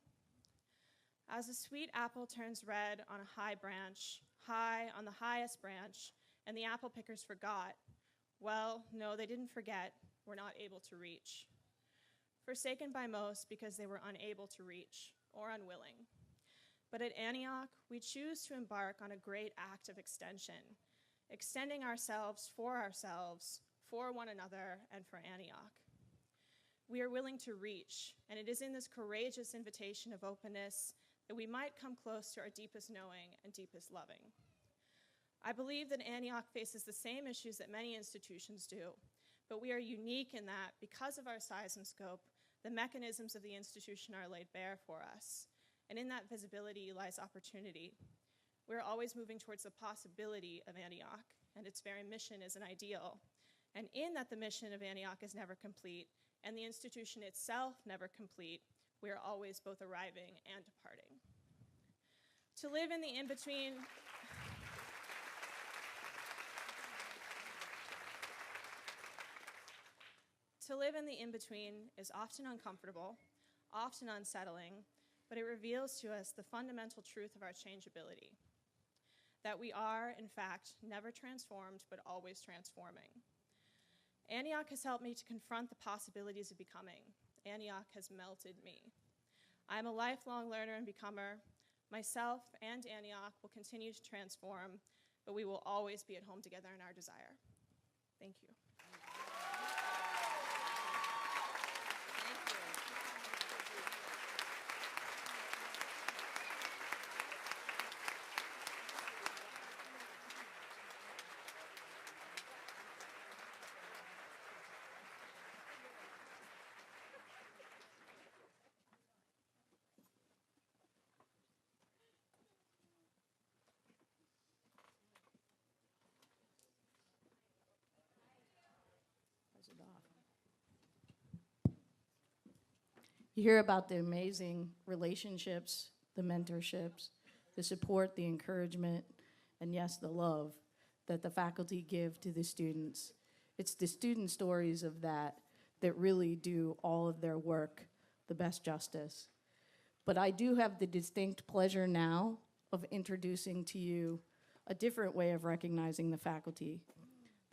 As a sweet apple turns red on a high branch, high on the highest branch, and the apple pickers forgot, well, no, they didn't forget, were not able to reach. Forsaken by most because they were unable to reach or unwilling. But at Antioch, we choose to embark on a great act of extension, extending ourselves, for one another, and for Antioch. We are willing to reach, and it is in this courageous invitation of openness that we might come close to our deepest knowing and deepest loving. I believe that Antioch faces the same issues that many institutions do, but we are unique in that, because of our size and scope, the mechanisms of the institution are laid bare for us, and in that visibility lies opportunity. We're always moving towards the possibility of Antioch, and its very mission is an ideal. And in that the mission of Antioch is never complete, and the institution itself never complete, we are always both arriving and departing. To live in the in-between, is often uncomfortable, often unsettling, but it reveals to us the fundamental truth of our changeability, that we are, in fact, never transformed, but always transforming. Antioch has helped me to confront the possibilities of becoming. Antioch has melted me. I am a lifelong learner and becomer. Myself and Antioch will continue to transform, but we will always be at home together in our desire. Thank you.
You hear about the amazing relationships, the mentorships, the support, the encouragement, and yes, the love that the faculty give to the students. It's the student stories of that that really do all of their work the best justice. But I do have the distinct pleasure now of introducing to you a different way of recognizing the faculty.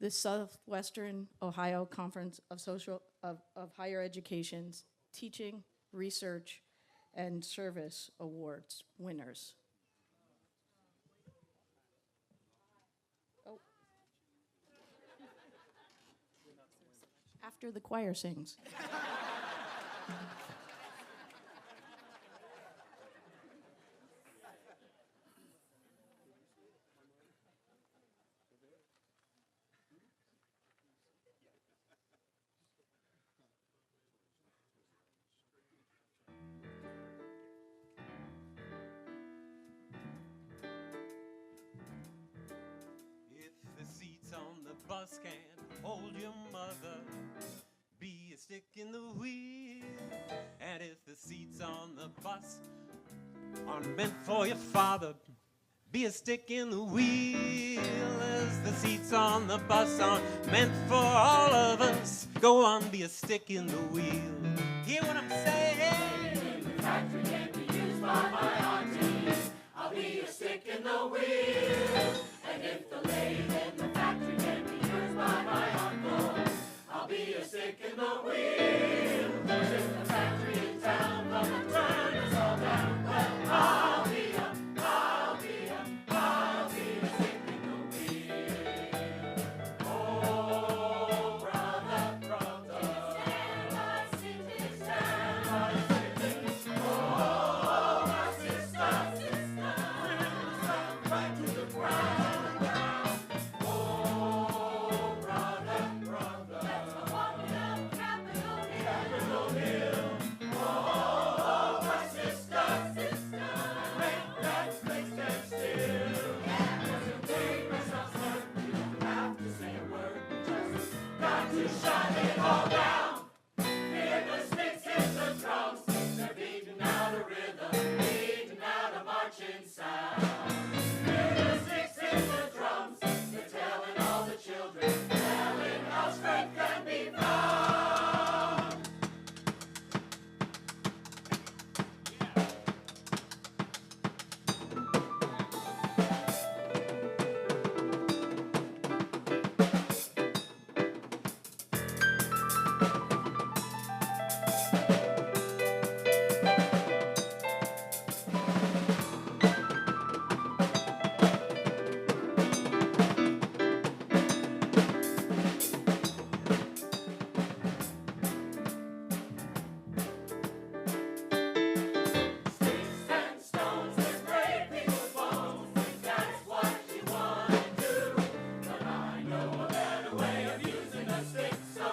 The Southwestern Ohio Conference of Higher Education's Teaching, Research, and Service Awards winners. Oh. After the choir sings.
just can't hold your mother. Be a stick in the wheel. And if the seats on the bus aren't meant for your father, be a stick in the wheel. As the seats on the bus aren't meant for all of us, go on, be a stick in the wheel. Hear what I'm saying?
In the factory can be used by my auntie. I'll be a stick in the wheel. And if the lathe in the factory can be used by my uncle, I'll be a stick in the wheel. If the factory in town from the turners all down, well, I'll be a stick in the wheel. Oh, brother, brother, stand by, sitters. Oh, my sister, right to the ground. Oh, brother, brother, let's go walking up Capitol Hill. Oh, my sister, make that place stand still. Doesn't take much effort, you don't have to say a word, just got to shut it all down. Hear the sticks hit the drums, they're beating out a rhythm, beating out a marching sound. Hear the sticks hit the drums, they're telling all the children, telling how strength can be found. Sticks and stones that break people's bones, that's what you want to do. But I know a better way of using a stick, so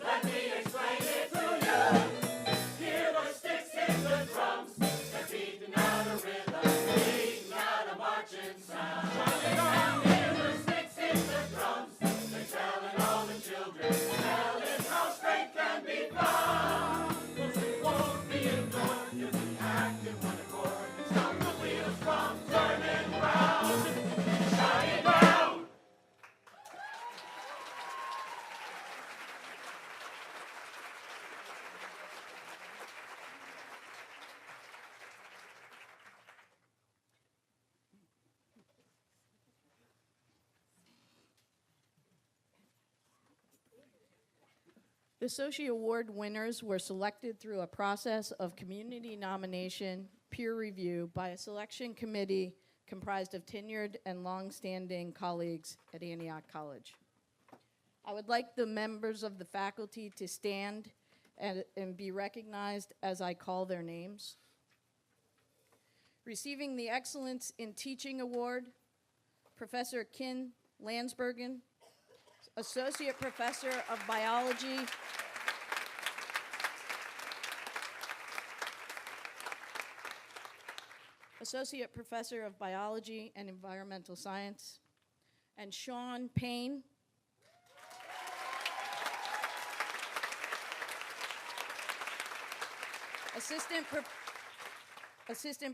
let me explain it to you. Hear the sticks hit the drums, they're beating out a rhythm, beating out a marching sound. Hear the sticks hit the drums, they're telling all the children, telling how strength can be found. 'Cause it won't be ignored if we act in one accord. Stop the wheels from turning round. Shut it down.
The Associate Award winners were selected through a process of community nomination, peer review by a selection committee comprised of tenured and long-standing colleagues at Antioch College. I would like the members of the faculty to stand and be recognized as I call their names. Receiving the Excellence in Teaching Award, Professor Kin Landsbergen, Associate Professor of Biology. Associate Professor of Biology and Environmental Science. And Sean Payne. Assistant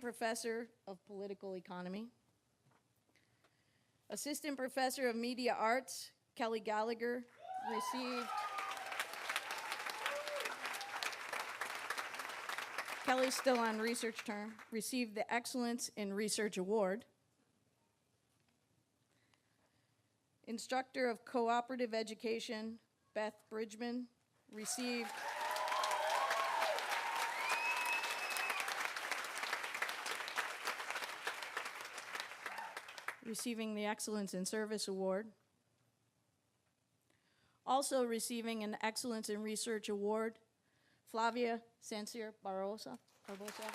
Professor of Political Economy. Assistant Professor of Media Arts, Kelly Gallagher, received. Kelly's still on research term, received the Excellence in Research Award. Instructor of Cooperative Education, Beth Bridgman, received. Receiving the Excellence in Service Award. Also receiving an Excellence in Research Award, Flavia Sancier Barbosa. Flavia.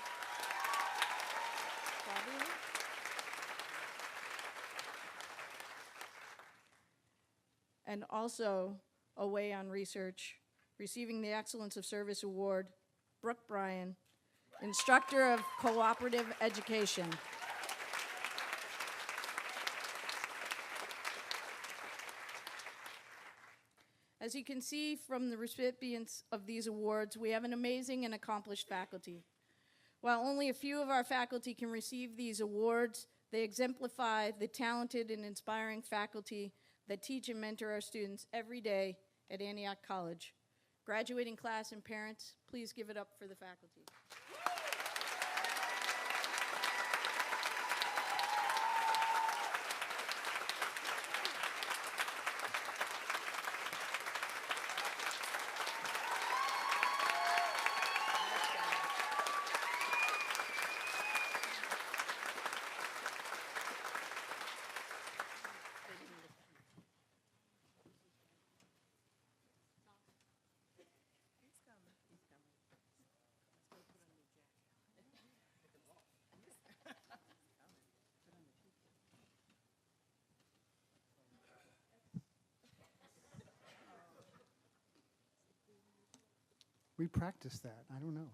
And also away on research, receiving the Excellence of Service Award, Brooke Bryan, Instructor of Cooperative Education. As you can see from the recipients of these awards, we have an amazing and accomplished faculty. While only a few of our faculty can receive these awards, they exemplify the talented and inspiring faculty that teach and mentor our students every day at Antioch College. Graduating class and parents, please give it up for the faculty.
We practiced that. I don't know.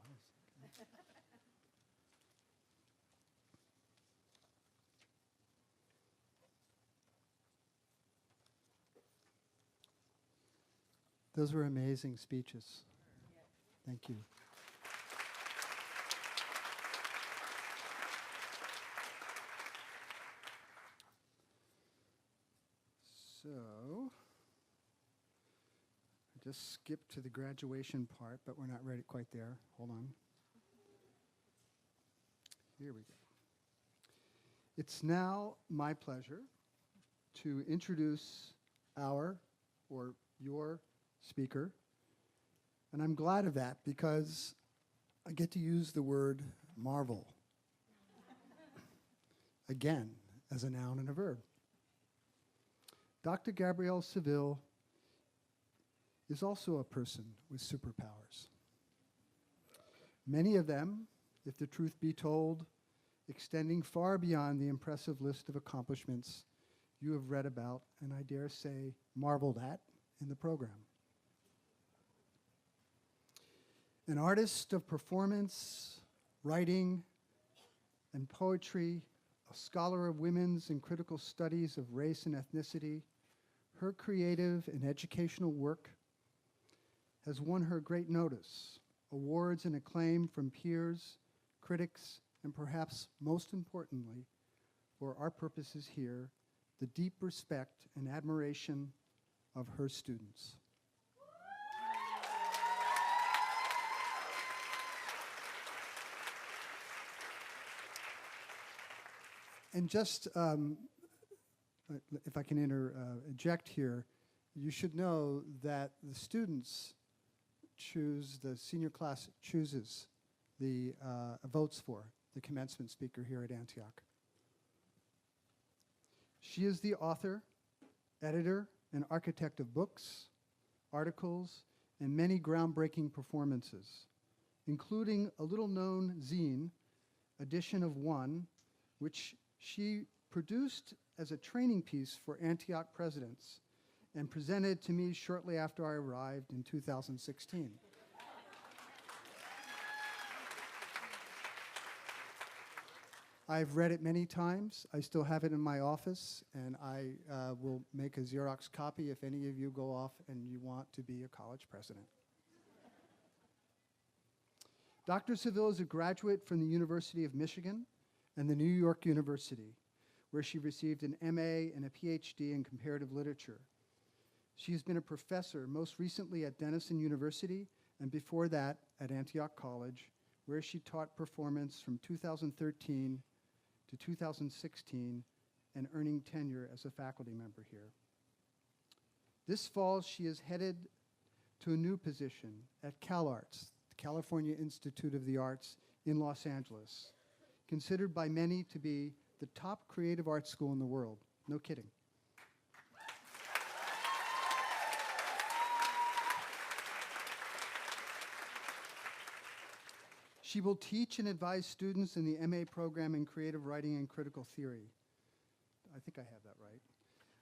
Those were amazing speeches. Thank you. So, I just skipped to the graduation part, but we're not ready quite there. Hold on. Here we go. It's now my pleasure to introduce our, or your, speaker. And I'm glad of that because I get to use the word marvel again as a noun and a verb. Dr. Gabrielle Seville is also a person with superpowers. Many of them, if the truth be told, extending far beyond the impressive list of accomplishments you have read about and I dare say marveled at in the program. An artist of performance, writing, and poetry, a scholar of women's and critical studies of race and ethnicity, her creative and educational work has won her great notice, awards and acclaim from peers, critics, and perhaps most importantly, for our purposes here, the deep respect and admiration of her students. And just, if I can interject here, you should know that the students choose, the senior class chooses the votes for the commencement speaker here at Antioch. She is the author, editor, and architect of books, articles, and many groundbreaking performances, including a little-known zine, edition of one, which she produced as a training piece for Antioch presidents and presented to me shortly after I arrived in 2016. I've read it many times. I still have it in my office, and I will make a Xerox copy if any of you go off and you want to be a college president. Dr. Seville is a graduate from the University of Michigan and the New York University, where she received an MA and a PhD in comparative literature. She has been a professor, most recently at Denison University, and before that at Antioch College, where she taught performance from 2013 to 2016 and earning tenure as a faculty member here. This fall, she is headed to a new position at CalArts, the California Institute of the Arts in Los Angeles, considered by many to be the top creative arts school in the world. No kidding. She will teach and advise students in the MA program in creative writing and critical theory. I think I have that right.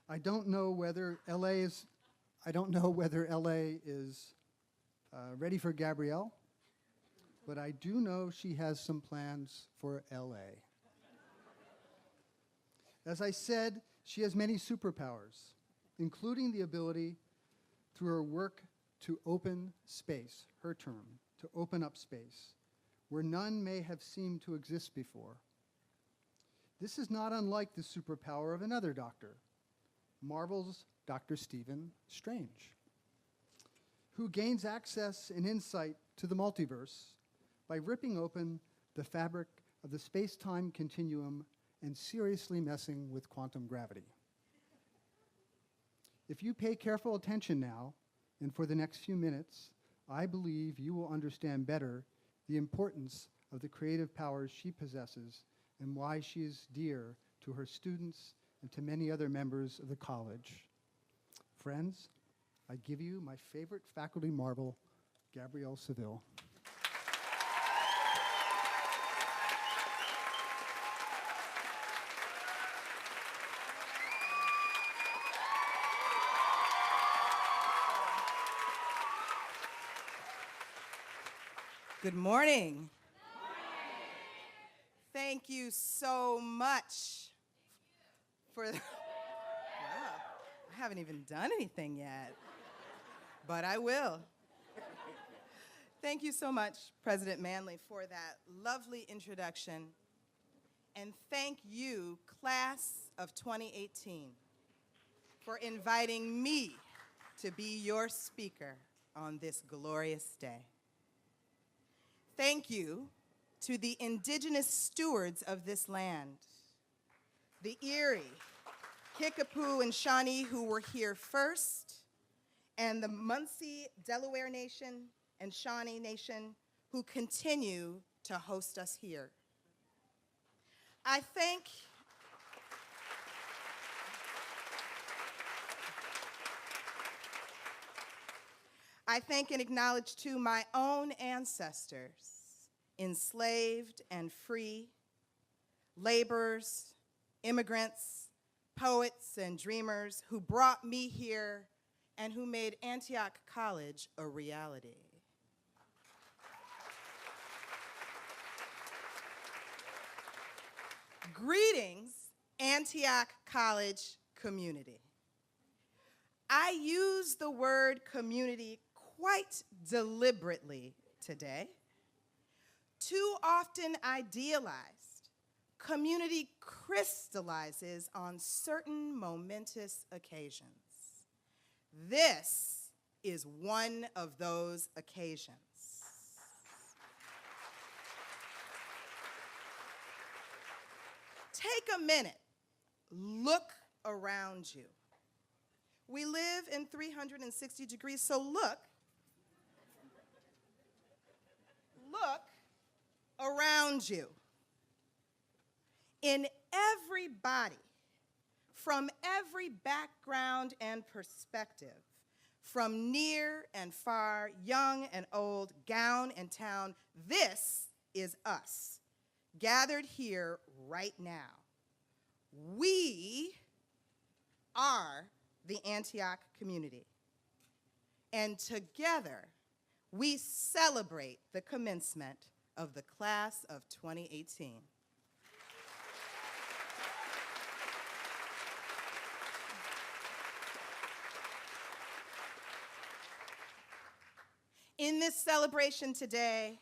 I don't know whether LA is ready for Gabrielle, but I do know she has some plans for LA. As I said, she has many superpowers, including the ability through her work to open space, her term, to open up space, where none may have seemed to exist before. This is not unlike the superpower of another doctor, Marvel's Dr. Stephen Strange, who gains access and insight to the multiverse by ripping open the fabric of the space-time continuum and seriously messing with quantum gravity. If you pay careful attention now, and for the next few minutes, I believe you will understand better the importance of the creative powers she possesses and why she is dear to her students and to many other members of the college. Friends, I give you my favorite faculty marvel, Gabrielle Seville.
Good morning. Thank you so much for wow, I haven't even done anything yet, but I will. Thank you so much, President Manley, for that lovely introduction. And thank you, class of 2018, for inviting me to be your speaker on this glorious day. Thank you to the indigenous stewards of this land, the Erie, Kickapoo, and Shawnee who were here first, and the Munsee, Delaware Nation, and Shawnee Nation who continue to host us here. I thank and acknowledge too my own ancestors, enslaved and free, laborers, immigrants, poets, and dreamers who brought me here and who made Antioch College a reality. Greetings, Antioch College community. I use the word community quite deliberately today. Too often idealized, community crystallizes on certain momentous occasions. This is one of those occasions. Take a minute, look around you. We live in 360 degrees, so look around you. In everybody, from every background and perspective, from near and far, young and old, gown and town, this is us, gathered here right now. We are the Antioch community. And together, we celebrate the commencement of the class of 2018. In this celebration today,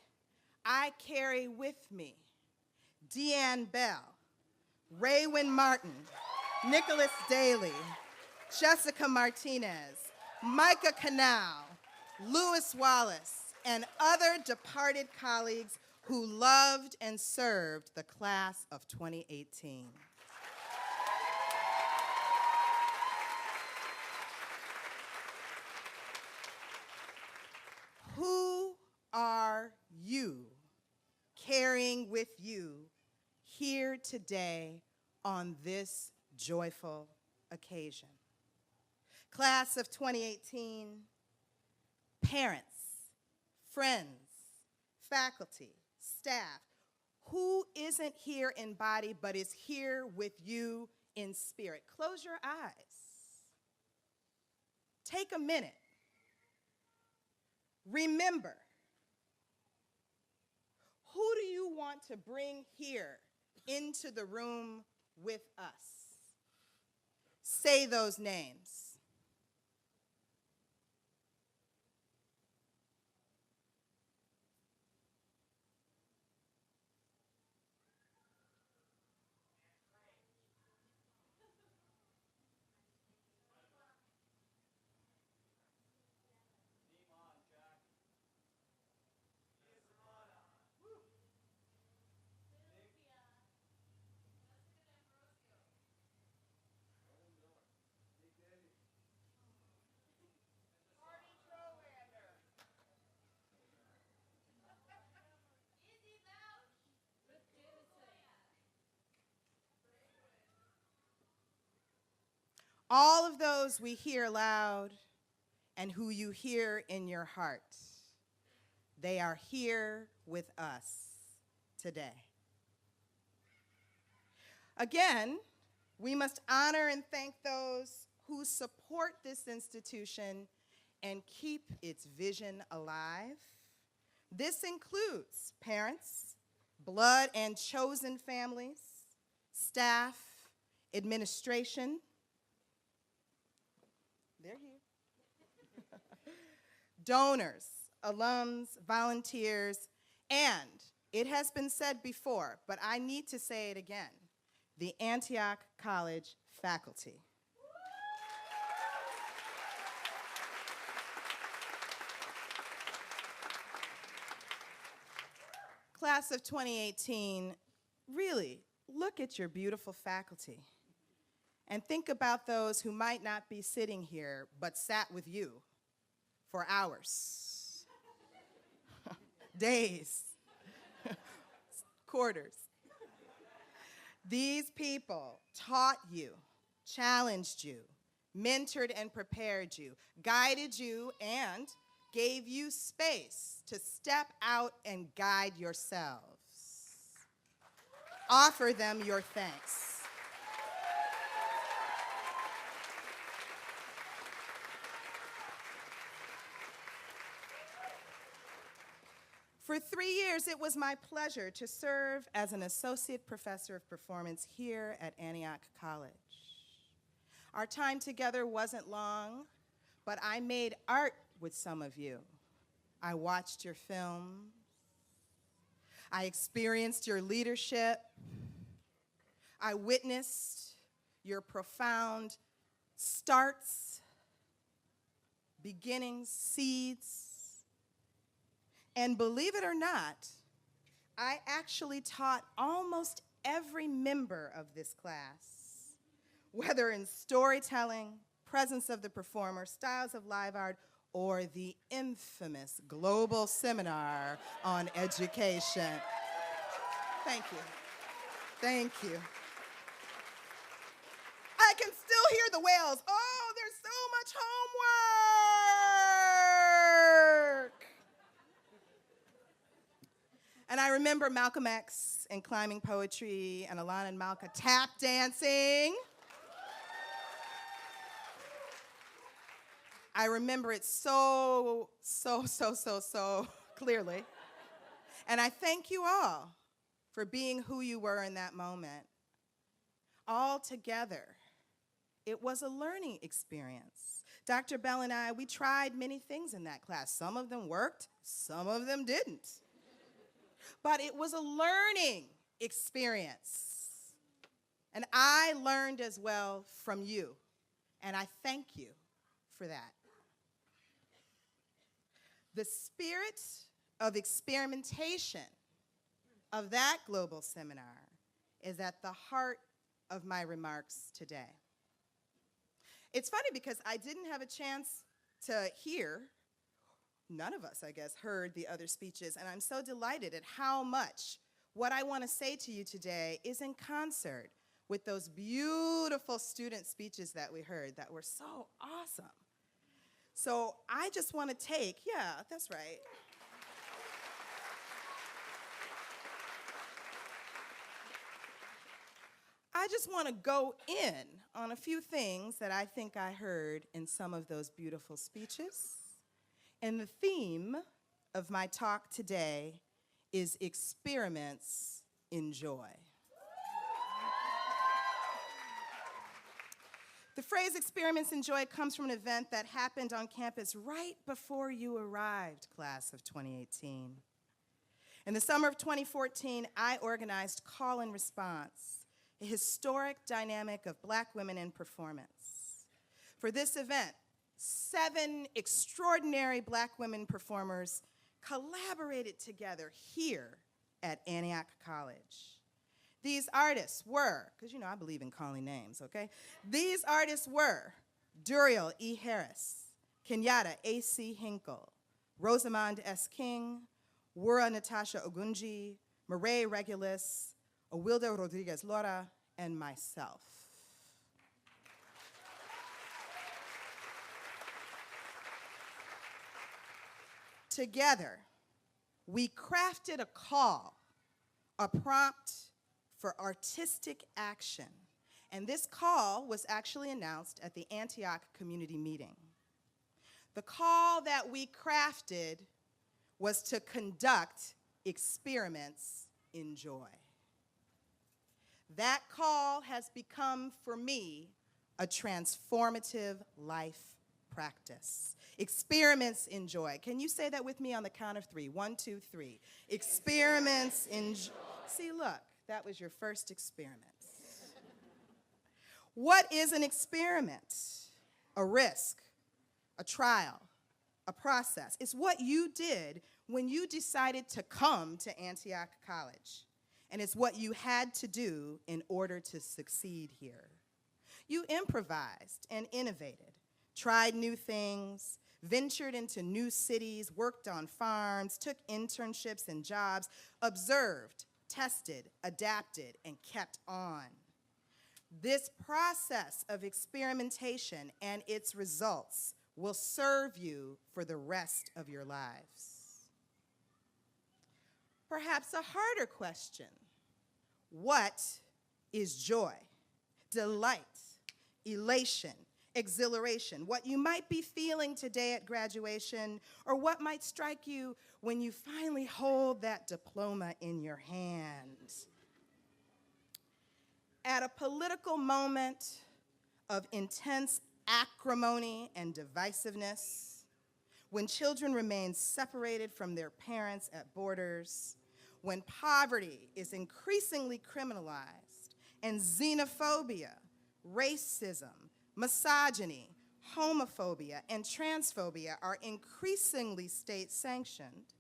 I carry with me Deanne Bell, Raywin Martin, Nicholas Daly, Jessica Martinez, Micah Canal, Lewis Wallace, and other departed colleagues who loved and served the class of 2018. Who are you carrying with you here today on this joyful occasion? Class of 2018, parents, friends, faculty, staff, who isn't here in body but is here with you in spirit? Close your eyes. Take a minute. Remember, who do you want to bring here into the room with us? Say those names. all of those we hear loud and who you hear in your heart, they are here with us today. Again, we must honor and thank those who support this institution and keep its vision alive. This includes parents, blood and chosen families, staff, administration. They're here. Donors, alums, volunteers, and it has been said before, but I need to say it again, the Antioch College faculty. Class of 2018, really look at your beautiful faculty and think about those who might not be sitting here but sat with you for hours, days, quarters. These people taught you, challenged you, mentored and prepared you, guided you, and gave you space to step out and guide yourselves. Offer them your thanks. For 3 years, it was my pleasure to serve as an associate professor of performance here at Antioch College. Our time together wasn't long, but I made art with some of you. I watched your films. I experienced your leadership. I witnessed your profound starts, beginnings, seeds. And believe it or not, I actually taught almost every member of this class, whether in storytelling, presence of the performer, styles of live art, or the infamous global seminar on education. Thank you. Thank you. I can still hear the wails. Oh, there's so much homework. And I remember Malcolm X and climbing poetry and Alana and Malka tap dancing. I remember it so clearly. And I thank you all for being who you were in that moment. All together, it was a learning experience. Dr. Bell and I, we tried many things in that class. Some of them worked, some of them didn't. But it was a learning experience. And I learned as well from you. And I thank you for that. The spirit of experimentation of that global seminar is at the heart of my remarks today. It's funny because I didn't have a chance to hear, none of us, I guess, heard the other speeches, and I'm so delighted at how much what I want to say to you today is in concert with those beautiful student speeches that we heard that were so awesome. So I just want to take, yeah, that's right. I just want to go in on a few things that I think I heard in some of those beautiful speeches. And the theme of my talk today is experiments in joy. The phrase experiments in joy comes from an event that happened on campus right before you arrived, class of 2018. In the summer of 2014, I organized Call and Response, a historic dynamic of Black women in performance. For this event, 7 extraordinary Black women performers collaborated together here at Antioch College. These artists were, because you know I believe in calling names, okay? These artists were Duriel E. Harris, Kenyatta A.C. Hinkle, Rosamond S. King, Wura Natasha Ogunji, Marae Regulus, Awilda Rodriguez Lora, and myself. together, we crafted a call, a prompt for artistic action. And this call was actually announced at the Antioch community meeting. The call that we crafted was to conduct experiments in joy. That call has become, for me, a transformative life practice. Experiments in joy. Can you say that with me on the count of 3? 1, 2, 3. Experiments in joy. See, look, that was your first experiment. What is an experiment? A risk, a trial, a process. It's what you did when you decided to come to Antioch College. And it's what you had to do in order to succeed here. You improvised and innovated, tried new things, ventured into new cities, worked on farms, took internships and jobs, observed, tested, adapted, and kept on. This process of experimentation and its results will serve you for the rest of your lives. Perhaps a harder question: what is joy, delight, elation, exhilaration? What you might be feeling today at graduation, or what might strike you when you finally hold that diploma in your hand. At a political moment of intense acrimony and divisiveness, when children remain separated from their parents at borders, when poverty is increasingly criminalized, and xenophobia, racism, misogyny, homophobia, and transphobia are increasingly state-sanctioned,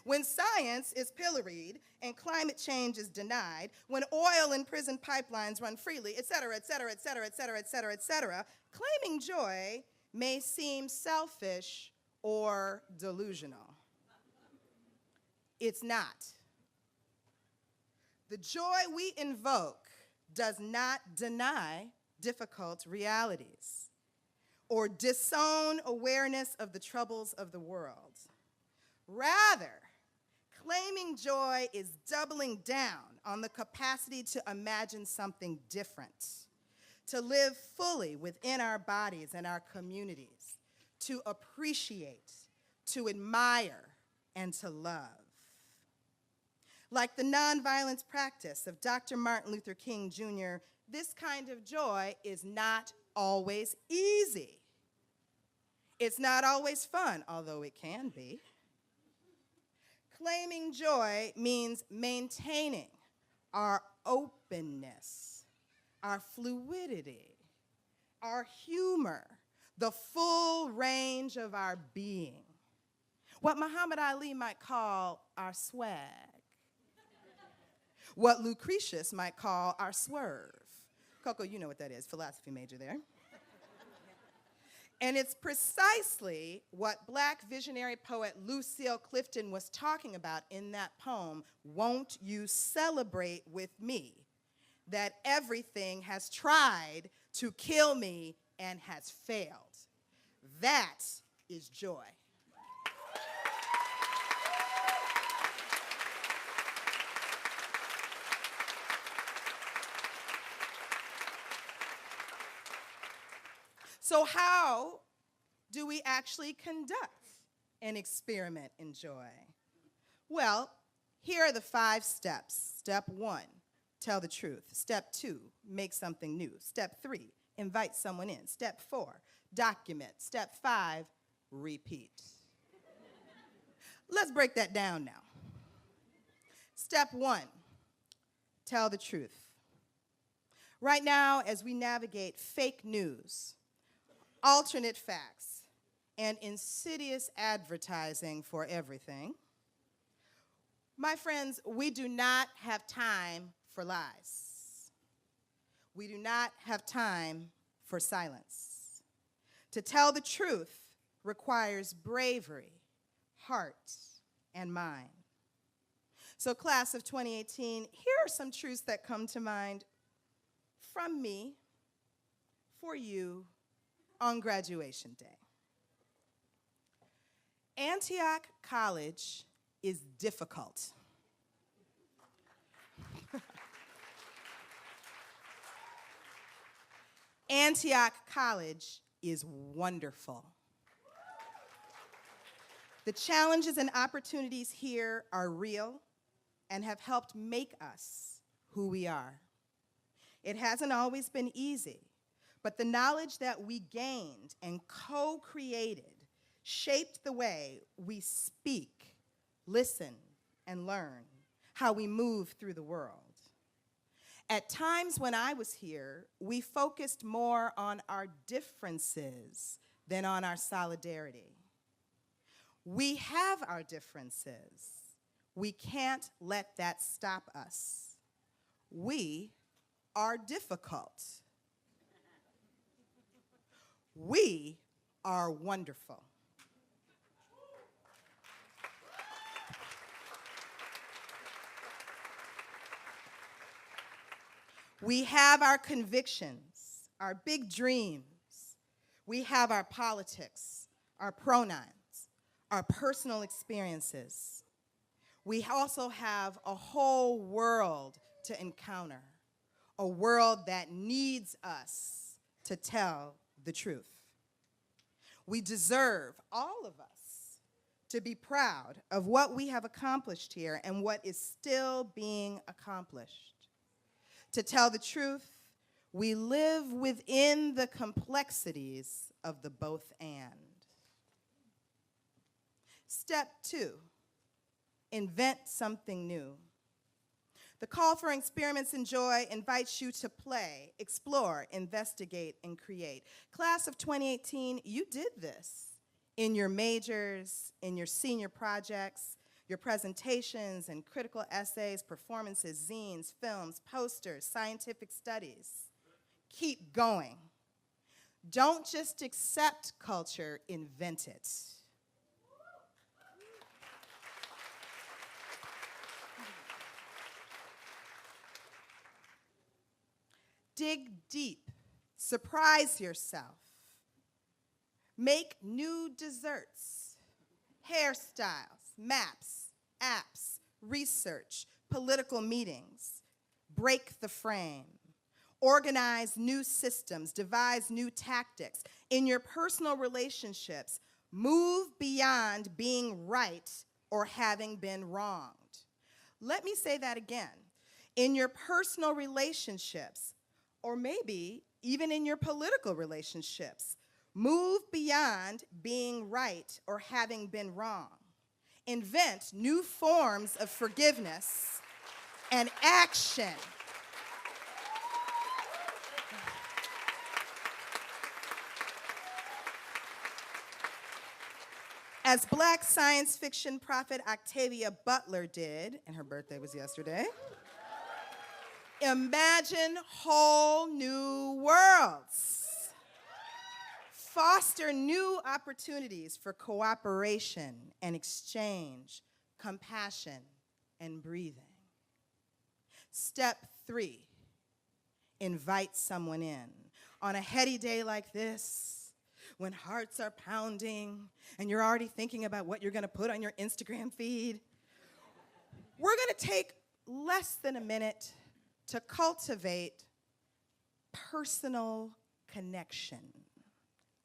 when science is pilloried and climate change is denied, when oil and prison pipelines run freely, et cetera, et cetera, et cetera, et cetera, et cetera, et cetera, claiming joy may seem selfish or delusional. It's not. The joy we invoke does not deny difficult realities or disown awareness of the troubles of the world. Rather, claiming joy is doubling down on the capacity to imagine something different, to live fully within our bodies and our communities, to appreciate, to admire, and to love. Like the nonviolence practice of Dr. Martin Luther King Jr., this kind of joy is not always easy. It's not always fun, although it can be. Claiming joy means maintaining our openness, our fluidity, our humor, the full range of our being. What Muhammad Ali might call our swag. What Lucretius might call our swerve. Coco, you know what that is, philosophy major there. And it's precisely what Black visionary poet Lucille Clifton was talking about in that poem, Won't You Celebrate With Me, that everything has tried to kill me and has failed. That is joy. So how do we actually conduct an experiment in joy? Well, here are the 5 steps. Step 1, tell the truth. Step 2, make something new. Step 3, invite someone in. Step 4, document. Step 5, repeat. Let's break that down now. Step 1, tell the truth. Right now, as we navigate fake news, alternate facts, and insidious advertising for everything, my friends, we do not have time for lies. We do not have time for silence. To tell the truth requires bravery, heart, and mind. So class of 2018, here are some truths that come to mind from me, for you, on graduation day. Antioch College is difficult. Antioch College is wonderful. The challenges and opportunities here are real and have helped make us who we are. It hasn't always been easy, but the knowledge that we gained and co-created shaped the way we speak, listen, and learn, how we move through the world. At times when I was here, we focused more on our differences than on our solidarity. We have our differences. We can't let that stop us. We are difficult. We are wonderful. We have our convictions, our big dreams. We have our politics, our pronouns, our personal experiences. We also have a whole world to encounter, a world that needs us to tell the truth. We deserve, all of us, to be proud of what we have accomplished here and what is still being accomplished. To tell the truth, we live within the complexities of the both and. Step 2, invent something new. The call for experiments in joy invites you to play, explore, investigate, and create. Class of 2018, you did this in your majors, in your senior projects, your presentations and critical essays, performances, zines, films, posters, scientific studies. Keep going. Don't just accept culture, invent it. Dig deep, surprise yourself. Make new desserts, hairstyles, maps, apps, research, political meetings. Break the frame. Organize new systems, devise new tactics. In your personal relationships, move beyond being right or having been wronged. Let me say that again. In your personal relationships, or maybe even in your political relationships, move beyond being right or having been wrong. Invent new forms of forgiveness and action. As Black science fiction prophet Octavia Butler did, and her birthday was yesterday, imagine whole new worlds. Foster new opportunities for cooperation and exchange, compassion, and breathing. Step 3, invite someone in. On a heady day like this, when hearts are pounding and you're already thinking about what you're gonna put on your Instagram feed, we're gonna take less than a minute to cultivate personal connection.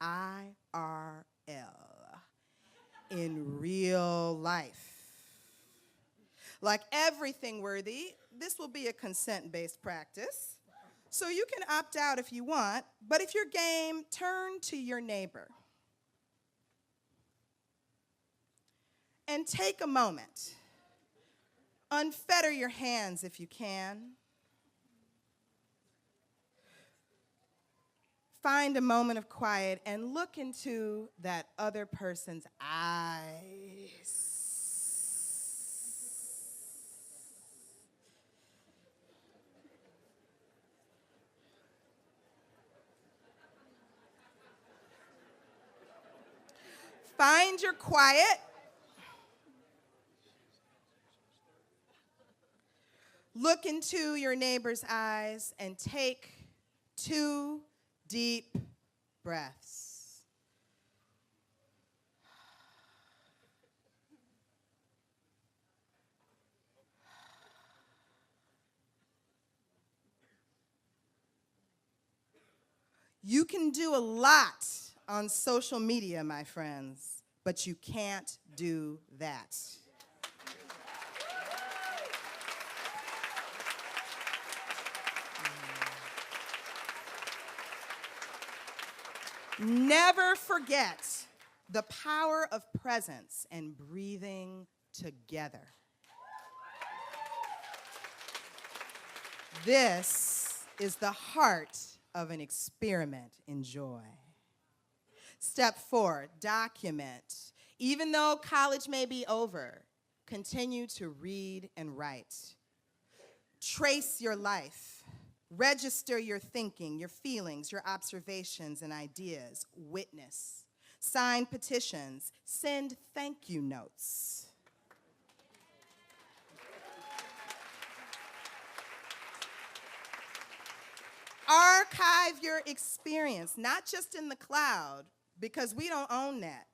IRL, in real life. Like everything worthy, this will be a consent-based practice, so you can opt out if you want, but if you're game, turn to your neighbor and take a moment. Unfetter your hands if you can. Find a moment of quiet and look into that other person's eyes. Find your quiet. Look into your neighbor's eyes and take 2 deep breaths. You can do a lot on social media, my friends, but you can't do that. Never forget the power of presence and breathing together. This is the heart of an experiment in joy. Step 4, document. Even though college may be over, continue to read and write. Trace your life. Register your thinking, your feelings, your observations and ideas. Witness. Sign petitions. Send thank you notes. Archive your experience, not just in the cloud, because we don't own that.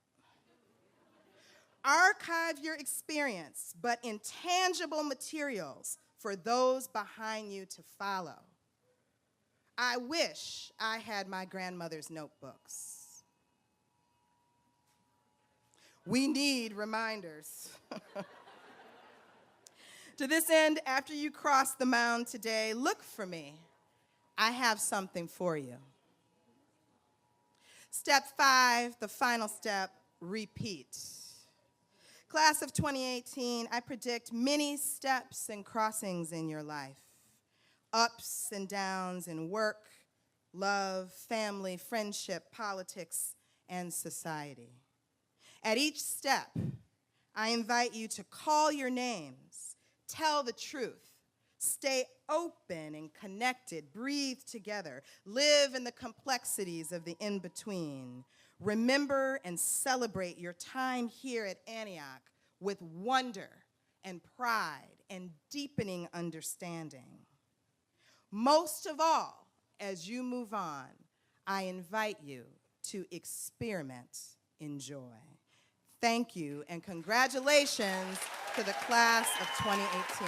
Archive your experience, but in tangible materials for those behind you to follow. I wish I had my grandmother's notebooks. We need reminders. To this end, after you cross the mound today, look for me. I have something for you. Step 5, the final step, repeat. Class of 2018, I predict many steps and crossings in your life. Ups and downs in work, love, family, friendship, politics, and society. At each step, I invite you to call your names, tell the truth, stay open and connected, breathe together, live in the complexities of the in-between. Remember and celebrate your time here at Antioch with wonder and pride and deepening understanding. Most of all, as you move on, I invite you to experiment in joy. Thank you and congratulations to the class of 2018.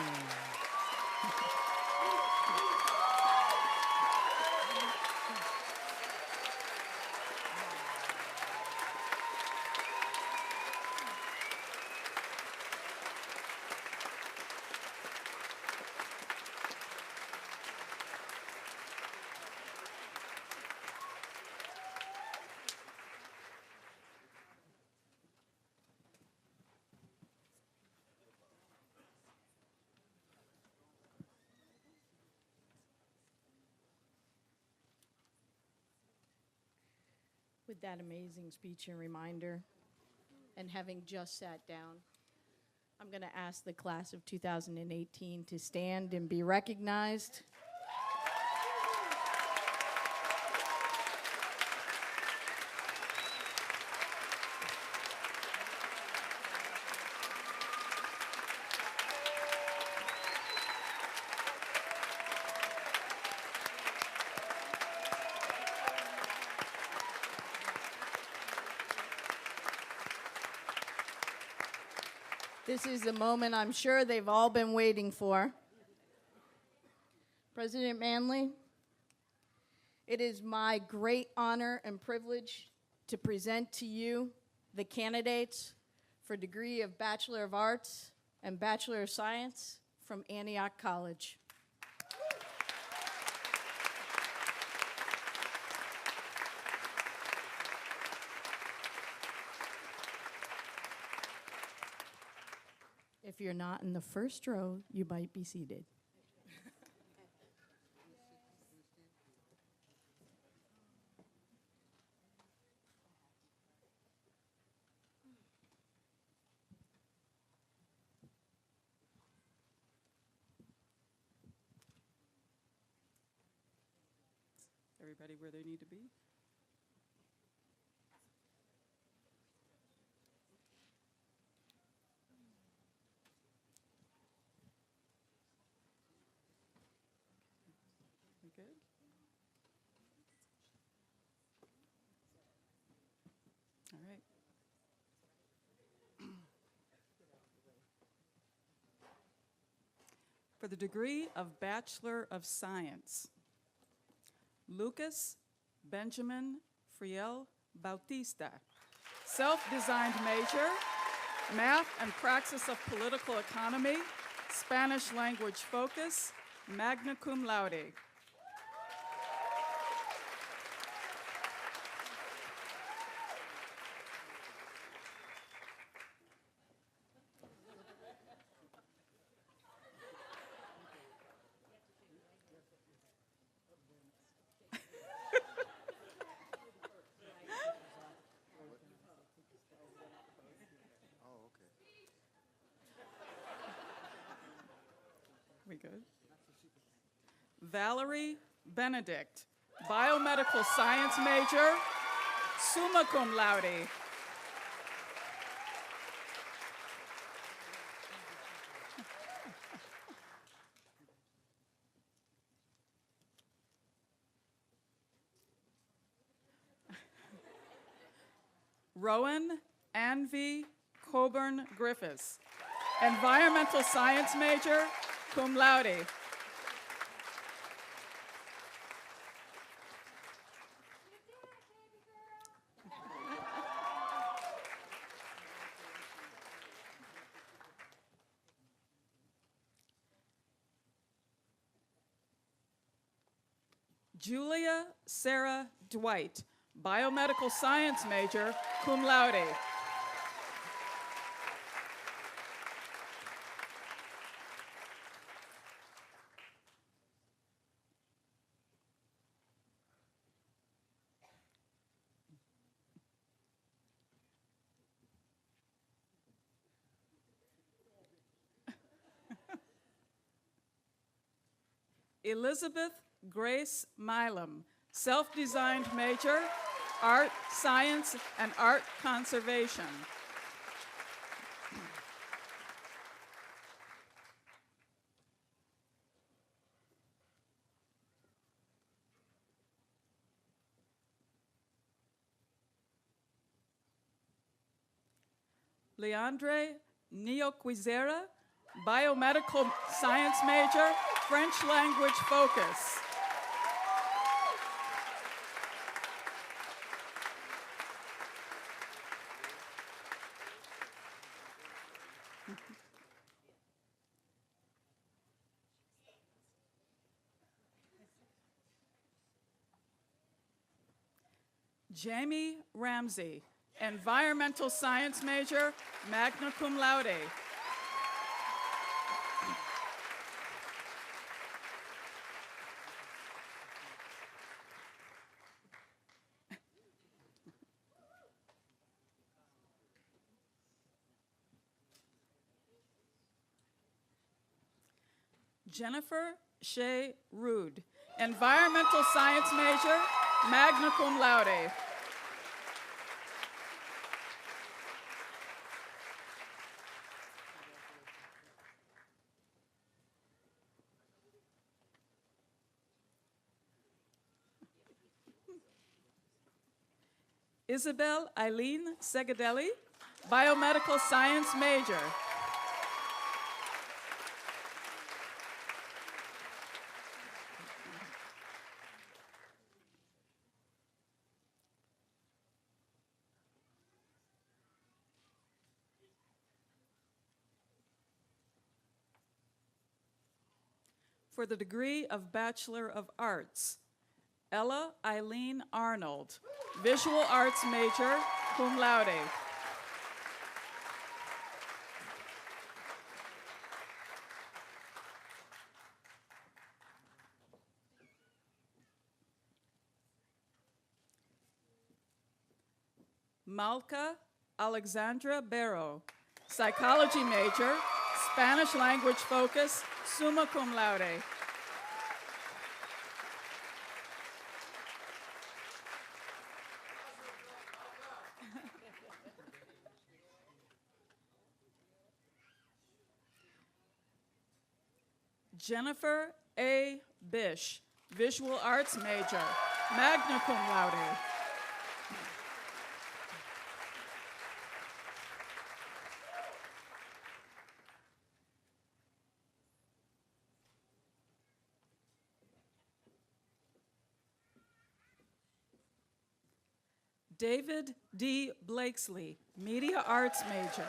With that amazing speech and reminder, and having just sat down, I'm going to ask the class of 2018 to stand and be recognized. This is the moment I'm sure they've all been waiting for. President Manley, it is my great honor and privilege to present to you the candidates for degree of Bachelor of Arts and Bachelor of Science from Antioch College. If you're not in the first row, you might be seated.
Everybody where they need to be? We good? All right. For the degree of Bachelor of Science, Lucas Benjamin Friel Bautista. Self-designed major, Math and Praxis of Political Economy, Spanish language focus, magna cum laude. We good? Valerie Benedict, biomedical science major, summa cum laude. Rowan Anvi Coburn Griffiths, environmental science major, cum laude. Julia Sarah Dwight, biomedical science major, cum laude. Elizabeth Grace Milam, self-designed major, art, science, and art conservation. Leandre Neoquizera, biomedical science major, French language focus. Jamie Ramsey, environmental science major, magna cum laude. Jennifer Shea Rude, environmental science major, magna cum laude. Isabel Eileen Segadelli, biomedical science major. For the degree of Bachelor of Arts, Ella Eileen Arnold, visual arts major, cum laude. Malka Alexandra Barrow, psychology major, Spanish language focus, summa cum laude. Jennifer A. Bish, visual arts major, magna cum laude. David D. Blakesley, Media Arts major.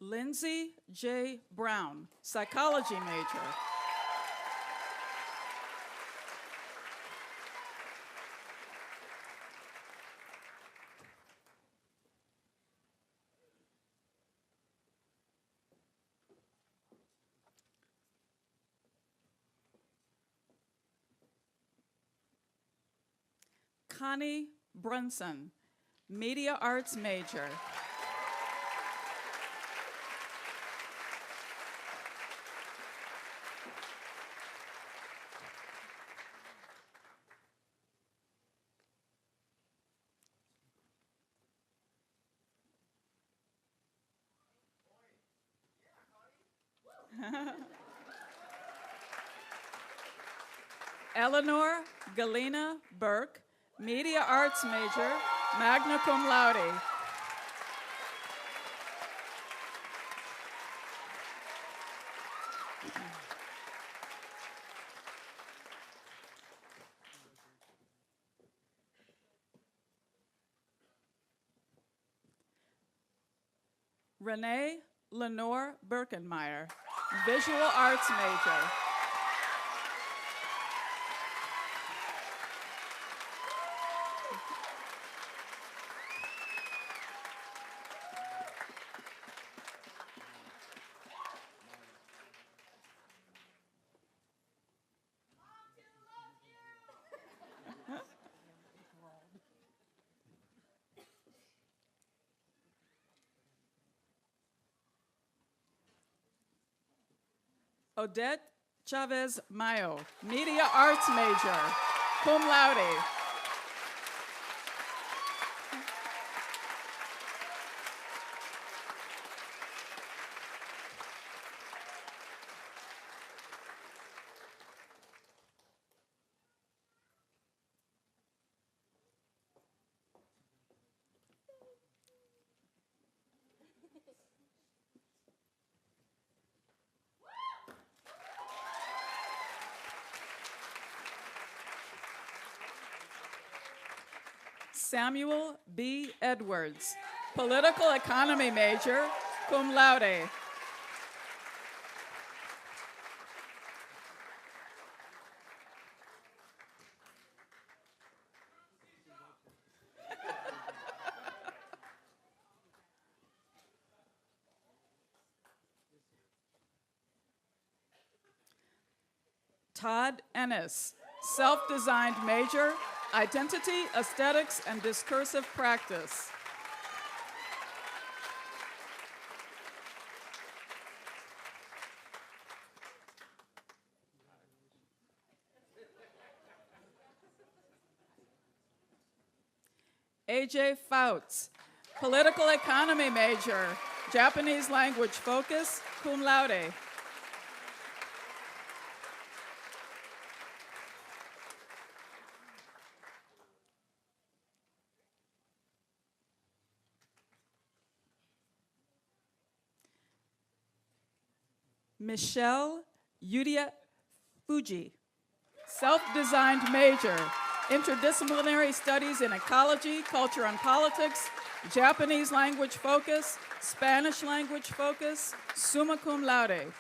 Lindsay J. Brown, psychology major. Connie Brunson, media arts major. Eleanor Galena Burke, media arts major, magna cum laude. Renee Lenore Birkenmeyer, visual arts major. Odette Chavez Mayo, media arts major, cum laude. Samuel B. Edwards, political economy major, cum laude. Todd Ennis, self-designed major, identity, aesthetics, and discursive practice. AJ Fouts, political economy major, Japanese language focus, cum laude. Michelle Yudia Fuji, self-designed major, interdisciplinary studies in ecology, culture and politics, Japanese language focus, Spanish language focus, summa cum laude.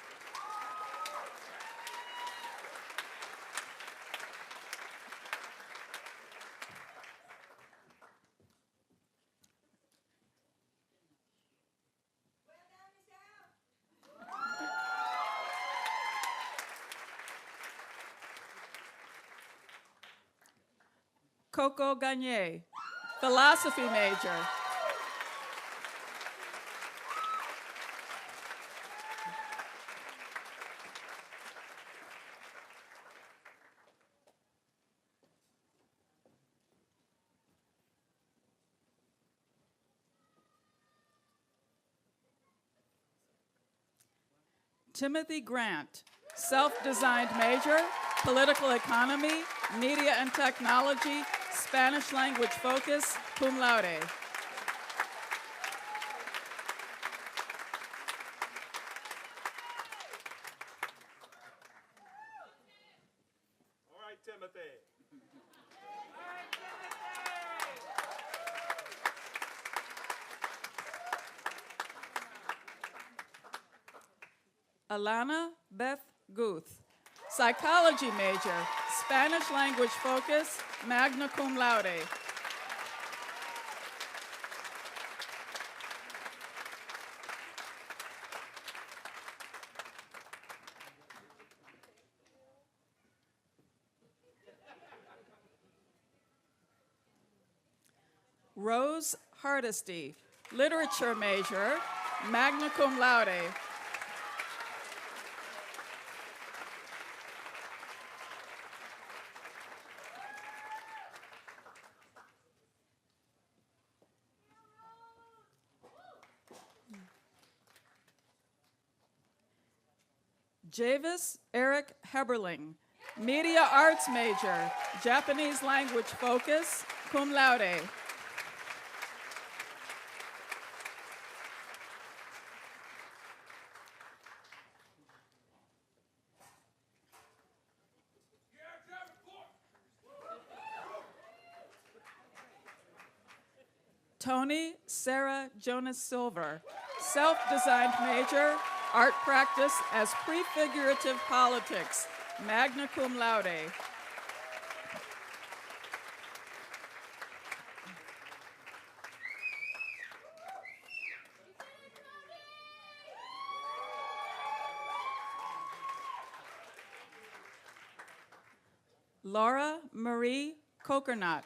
Coco Gagne, philosophy major. Timothy Grant, self-designed major, political economy, media and technology, Spanish language focus, cum laude.
All right, Timothy.
Alana Beth Guth, psychology major, Spanish language focus, magna cum laude. Rose Hardesty, literature major, magna cum laude. Javis Eric Heberling, media arts major, Japanese language focus, cum laude. Tony Sarah Jonas Silver, self-designed major, art practice as prefigurative politics, magna cum laude. Laura Marie Kokernot,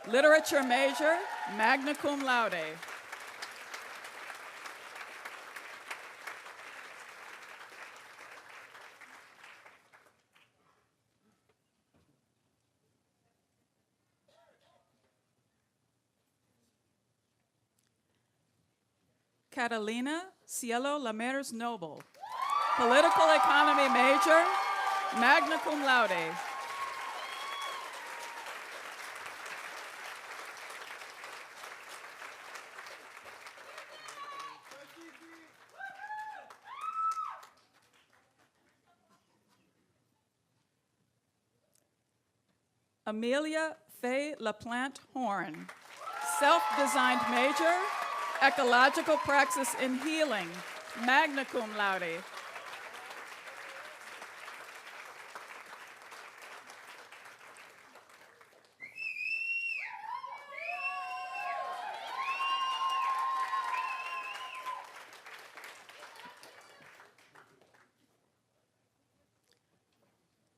literature major, magna cum laude. Catalina Cielo Lameres Noble, political economy major, magna cum laude. Amelia Faye LaPlante Horn, self-designed major, ecological praxis in healing, magna cum laude.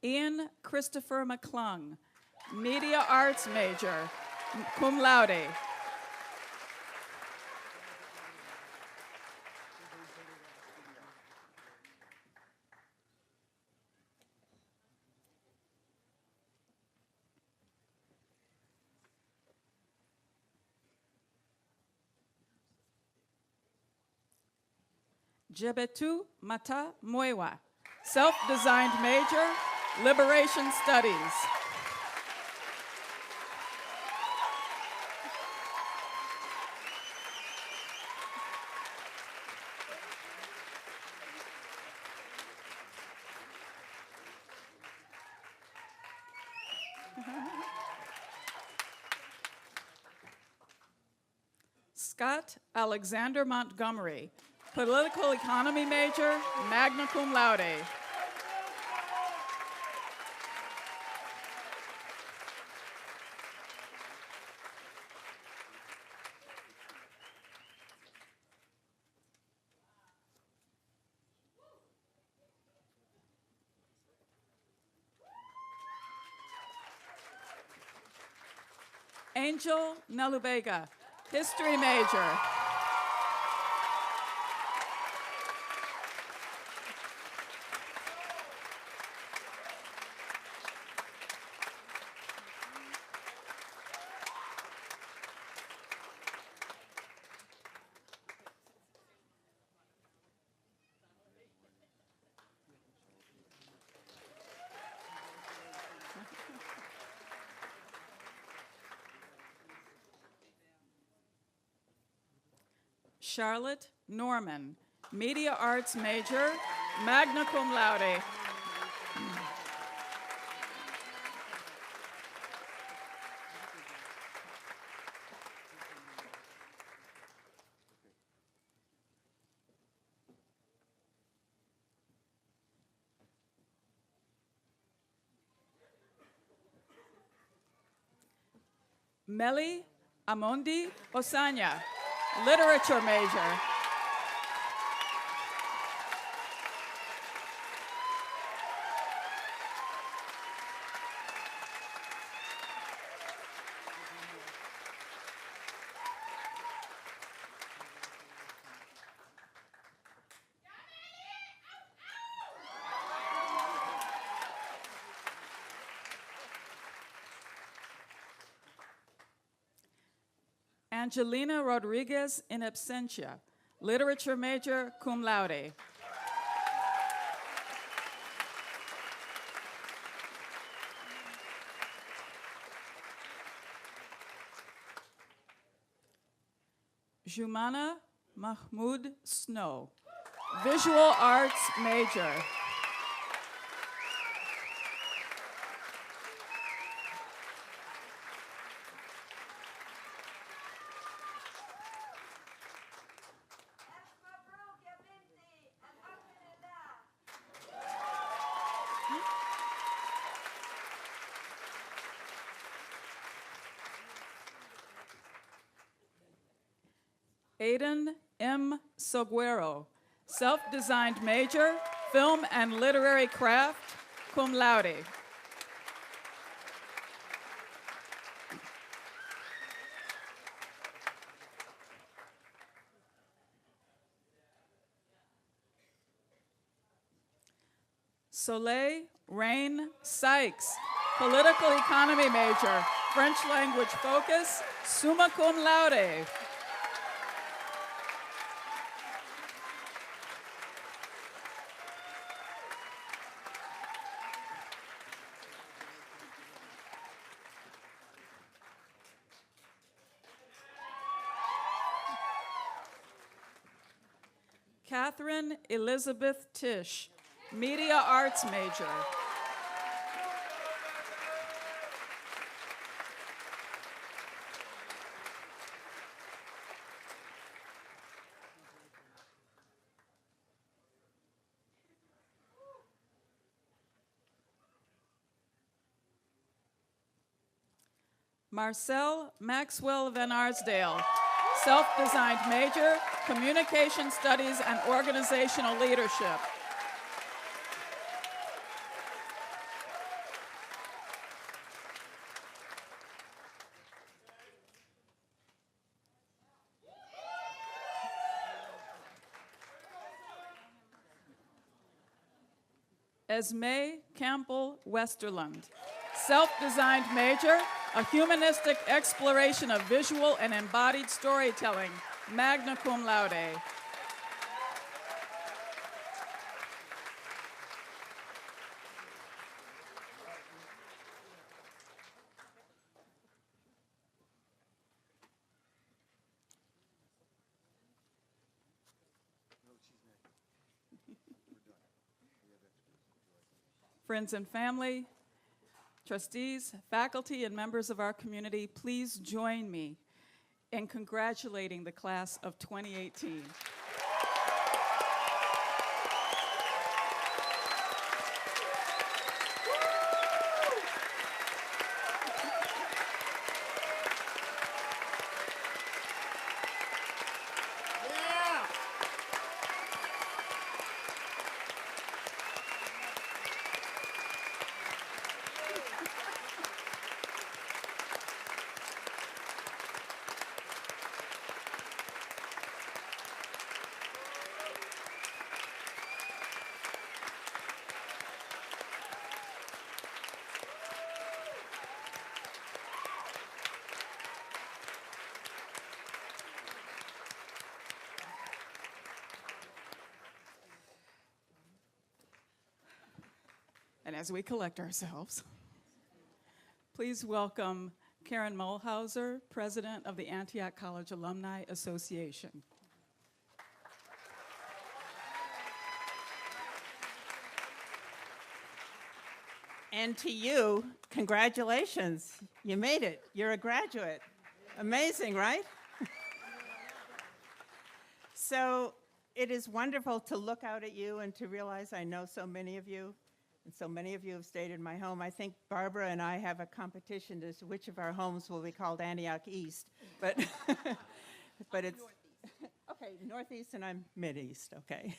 Ian Christopher McClung, media arts major, cum laude. Jebetu Mata Moewa, self-designed major, liberation studies. Scott Alexander Montgomery, political economy major, magna cum laude. Angel Nalubega, history major. Charlotte Norman, Media Arts major, magna cum laude. Meli Amondi Osanya, literature major. Angelina Rodriguez in absentia, literature major, cum laude. Jumana Mahmoud Snow, visual arts major. Aiden M. Soguero, self-designed major, film and literary craft, cum laude. Soleil Rain Sykes, political economy major, French language focus, summa cum laude. Catherine Elizabeth Tisch, media arts major. Marcel Maxwell Van Arsdale, self-designed major, communication studies and organizational leadership. Esme Campbell Westerlund, self-designed major, a humanistic exploration of visual and embodied storytelling, magna cum laude. Friends and family, trustees, faculty, and members of our community, please join me in congratulating the class of 2018. And as we collect ourselves, please welcome Karen Mulhauser, President of the Antioch College Alumni Association.
And to you, congratulations. You made it. You're a graduate. Amazing, right? So it is wonderful to look out at you and to realize I know so many of you, and so many of you have stayed in my home. I think Barbara and I have a competition as to which of our homes will be called Antioch East, but but it's okay, Northeast, and I'm Mideast. Okay.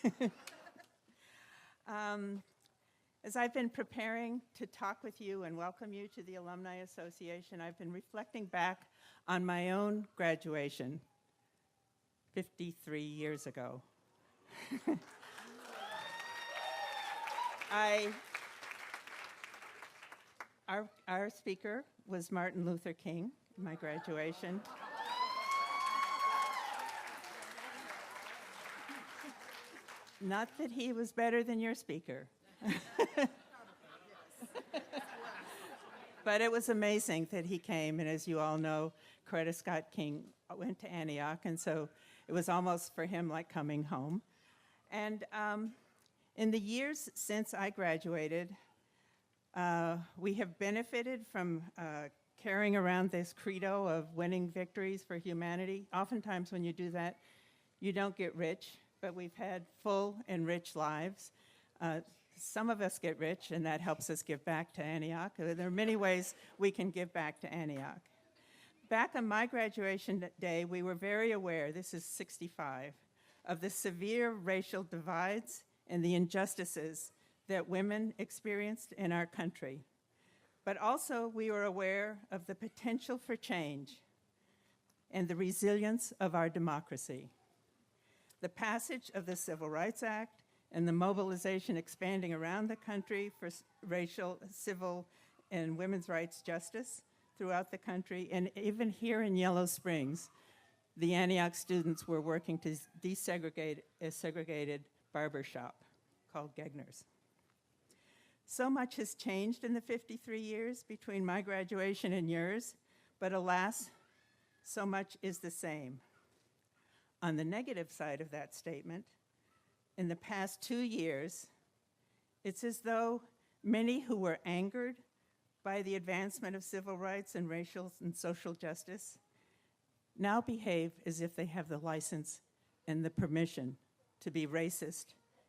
As I've been preparing to talk with you and welcome you to the Alumni Association, I've been reflecting back on my own graduation 53 years ago. Our speaker was Martin Luther King, my graduation. Not that he was better than your speaker. But it was amazing that he came, and as you all know, Coretta Scott King went to Antioch, and so it was almost for him like coming home. And in the years since I graduated, we have benefited from carrying around this credo of winning victories for humanity. Oftentimes when you do that, you don't get rich, but we've had full and rich lives. Some of us get rich, and that helps us give back to Antioch. There are many ways we can give back to Antioch. Back on my graduation day, we were very aware, this is 65, of the severe racial divides and the injustices that women experienced in our country. But also, we were aware of the potential for change and the resilience of our democracy. The passage of the Civil Rights Act and the mobilization expanding around the country for racial, civil, and women's rights justice throughout the country, and even here in Yellow Springs, the Antioch students were working to desegregate a segregated barber shop called Gegner's. So much has changed in the 53 years between my graduation and yours, but alas, so much is the same. On the negative side of that statement, in the past 2 years, it's as though many who were angered by the advancement of civil rights and racial and social justice now behave as if they have the license and the permission to be racist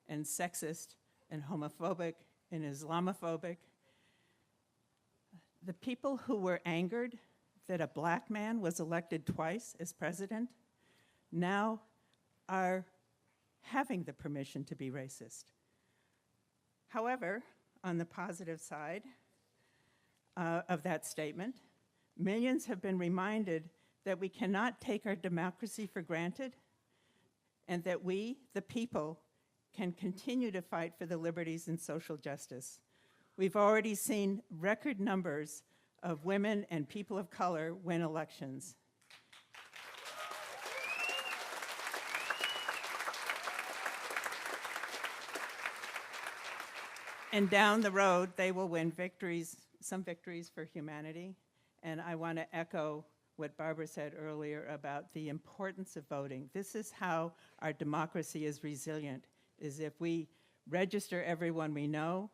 and sexist and homophobic and Islamophobic. The people who were angered that a black man was elected twice as president now are having the permission to be racist. However, on the positive side of that statement, millions have been reminded that we cannot take our democracy for granted and that we, the people, can continue to fight for the liberties and social justice. We've already seen record numbers of women and people of color win elections. And down the road, they will win victories, some victories for humanity. And I want to echo what Barbara said earlier about the importance of voting. This is how our democracy is resilient, is if we register everyone we know,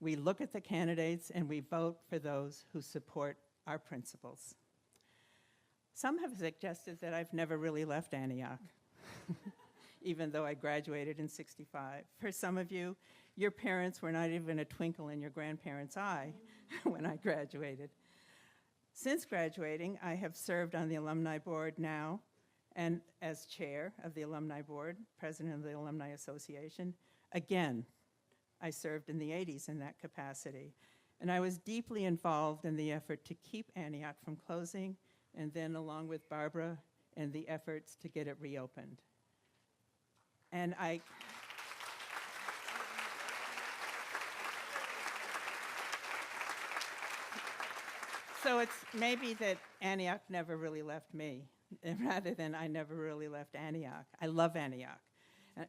we look at the candidates, and we vote for those who support our principles. Some have suggested that I've never really left Antioch, even though I graduated in '65. For some of you, your parents were not even a twinkle in your grandparents' eye when I graduated. Since graduating, I have served on the Alumni Board now, and as chair of the Alumni Board, president of the Alumni Association. Again, I served in the '80s in that capacity. And I was deeply involved in the effort to keep Antioch from closing, and then along with Barbara, and the efforts to get it reopened. And so it's maybe that Antioch never really left me, rather than I never really left Antioch. I love Antioch,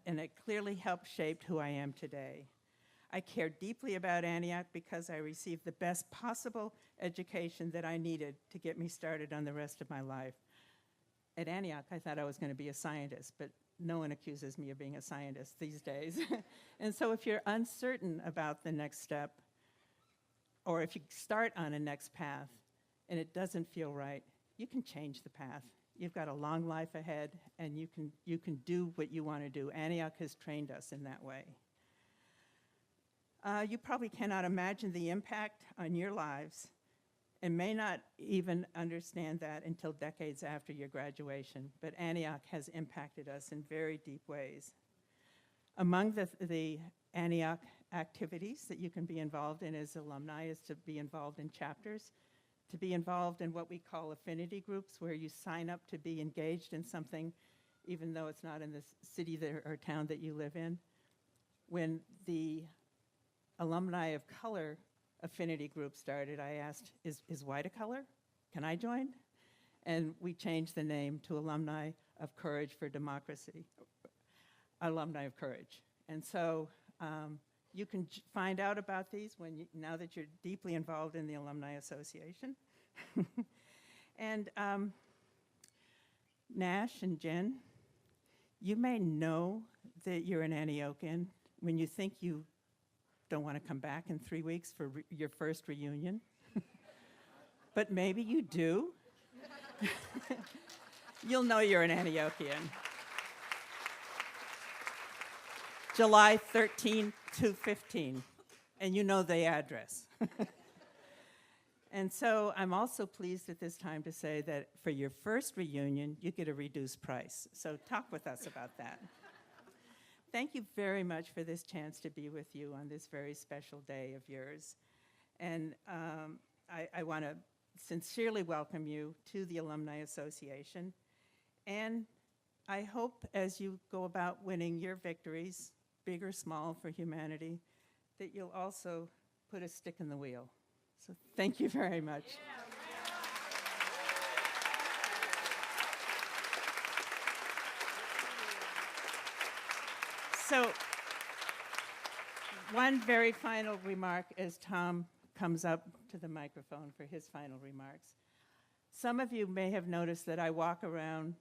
and it clearly helped shape who I am today. I care deeply about Antioch because I received the best possible education that I needed to get me started on the rest of my life. At Antioch, I thought I was going to be a scientist, but no one accuses me of being a scientist these days. And so if you're uncertain about the next step, or if you start on a next path and it doesn't feel right, you can change the path. You've got a long life ahead, and you can do what you want to do. Antioch has trained us in that way. You probably cannot imagine the impact on your lives and may not even understand that until decades after your graduation, but Antioch has impacted us in very deep ways. Among the Antioch activities that you can be involved in as alumni is to be involved in chapters, to be involved in what we call affinity groups, where you sign up to be engaged in something even though it's not in the city or town that you live in. When the Alumni of Color affinity group started, I asked, is white a color? Can I join? And we changed the name to Alumni of Courage for Democracy, Alumni of Courage. And so you can find out about these now that you're deeply involved in the Alumni Association. And Nash and Jen, you may know that you're an Antiochian when you think you don't want to come back in 3 weeks for your first reunion. But maybe you do. You'll know you're an Antiochian. July 13 to 15, and you know the address. And so I'm also pleased at this time to say that for your first reunion, you get a reduced price. So talk with us about that. Thank you very much for this chance to be with you on this very special day of yours. And I want to sincerely welcome you to the Alumni Association. And I hope as you go about winning your victories, big or small for humanity, that you'll also put a stick in the wheel. So thank you very much. So one very final remark as Tom comes up to the microphone for his final remarks. Some of you may have noticed that I walk around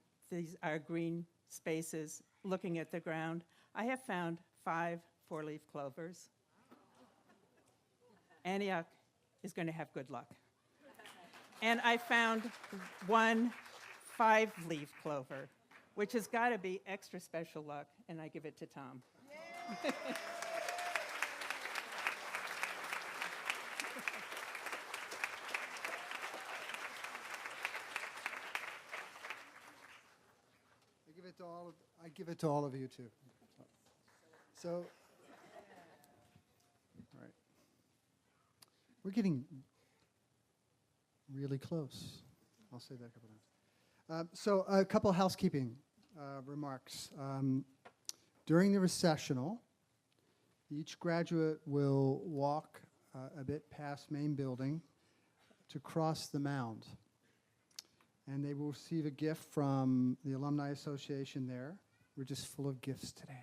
our green spaces looking at the ground. I have found 5 4-leaf clovers. Antioch is going to have good luck. And I found 1 5-leaf clover, which has got to be extra special luck, and I give it to Tom.
I give it to all of you too. So, all right. We're getting really close. I'll say that a couple times. So a couple housekeeping remarks. During the recessional, each graduate will walk a bit past main building to cross the mound. And they will receive a gift from the Alumni Association there. We're just full of gifts today.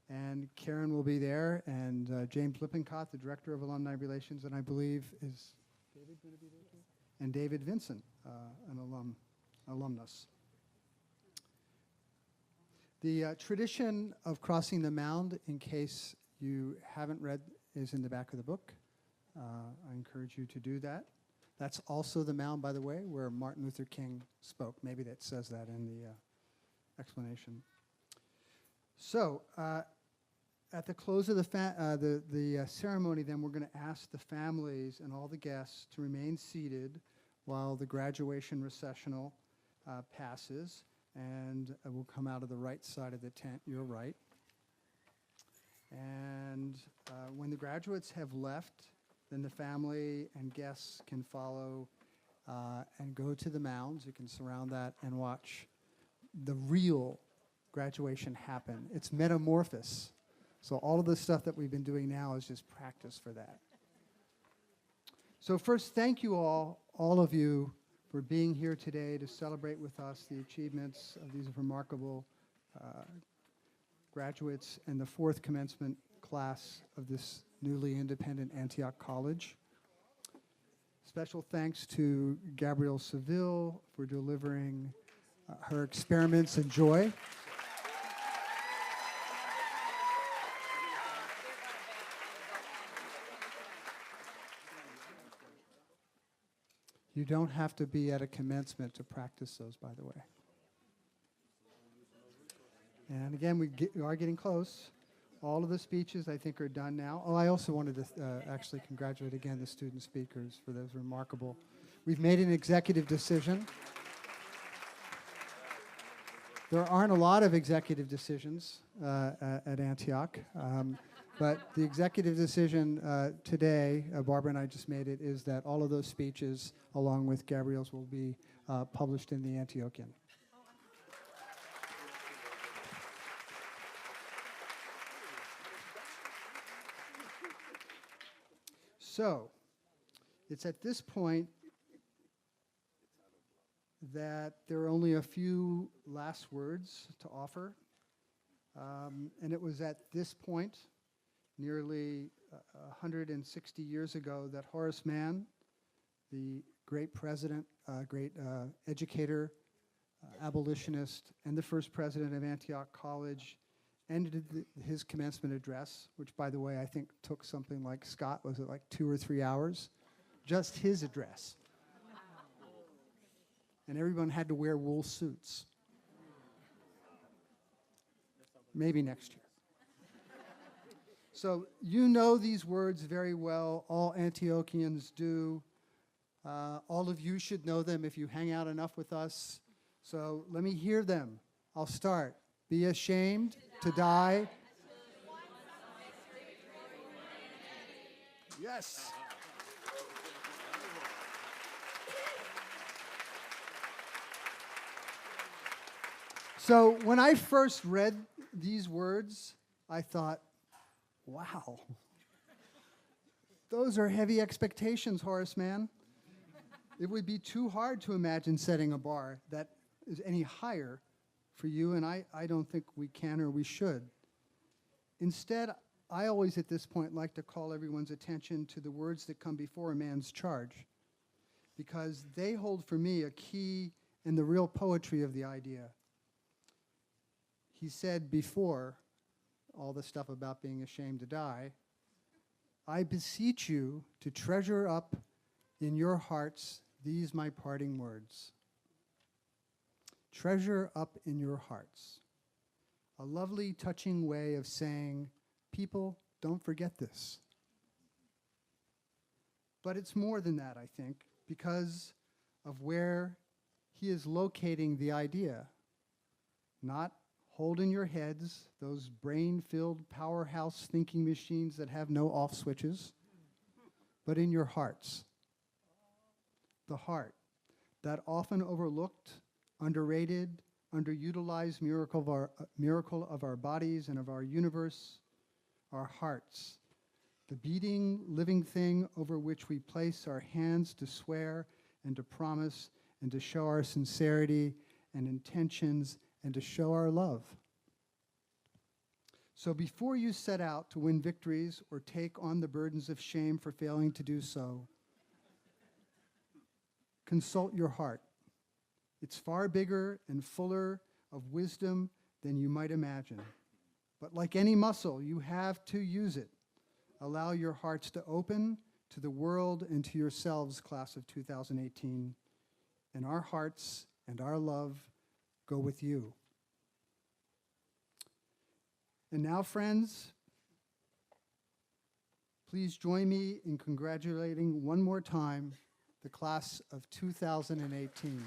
And Karen will be there, and James Lippincott, the Director of Alumni Relations, and I believe is David going to be there too? And David Vincent, an alumnus. The tradition of crossing the mound, in case you haven't read, is in the back of the book. I encourage you to do that. That's also the mound, by the way, where Martin Luther King spoke. Maybe that says that in the explanation. So, at the close of the ceremony, then we're going to ask the families and all the guests to remain seated while the graduation recessional passes, and we'll come out of the right side of the tent, your right. And when the graduates have left, then the family and guests can follow and go to the mounds. You can surround that and watch the real graduation happen. It's metamorphosis. So all of the stuff that we've been doing now is just practice for that. So first, thank you all of you, for being here today to celebrate with us the achievements of these remarkable graduates and the 4th commencement class of this newly independent Antioch College. Special thanks to Gabrielle Seville for delivering her experiments in joy. You don't have to be at a commencement to practice those, by the way. And again, we are getting close. All of the speeches, I think, are done now. Oh, I also wanted to actually congratulate again the student speakers for those remarkable. We've made an executive decision. There aren't a lot of executive decisions at Antioch, but the executive decision today, Barbara and I just made it, is that all of those speeches, along with Gabrielle's, will be published in the Antiochian. So, it's at this point that there are only a few last words to offer. And it was at this point, nearly 160 years ago, that Horace Mann, the great president, great educator, abolitionist, and the first president of Antioch College, ended his commencement address, which, by the way, I think took something like, Scott, was it like 2 or 3 hours? Just his address. And everyone had to wear wool suits. Maybe next year. So you know these words very well. All Antiochians do. All of you should know them if you hang out enough with us. So let me hear them. I'll start. Be ashamed to die. Yes. So when I first read these words, I thought, wow, those are heavy expectations, Horace Mann. It would be too hard to imagine setting a bar that is any higher for you, and I don't think we can or we should. Instead, I always at this point like to call everyone's attention to the words that come before a man's charge, because they hold for me a key and the real poetry of the idea. He said before all the stuff about being ashamed to die, I beseech you to treasure up in your hearts these my parting words. Treasure up in your hearts. A lovely, touching way of saying, people, don't forget this. But it's more than that, I think, because of where he is locating the idea. Not hold in your heads those brain-filled powerhouse thinking machines that have no off switches, but in your hearts. The heart, that often overlooked, underrated, underutilized miracle of our bodies and of our universe, our hearts, the beating, living thing over which we place our hands to swear and to promise and to show our sincerity and intentions and to show our love. So before you set out to win victories or take on the burdens of shame for failing to do so, consult your heart. It's far bigger and fuller of wisdom than you might imagine. But like any muscle, you have to use it. Allow your hearts to open to the world and to yourselves, class of 2018. And our hearts and our love go with you. And now, friends, please join me in congratulating one more time the class of 2018.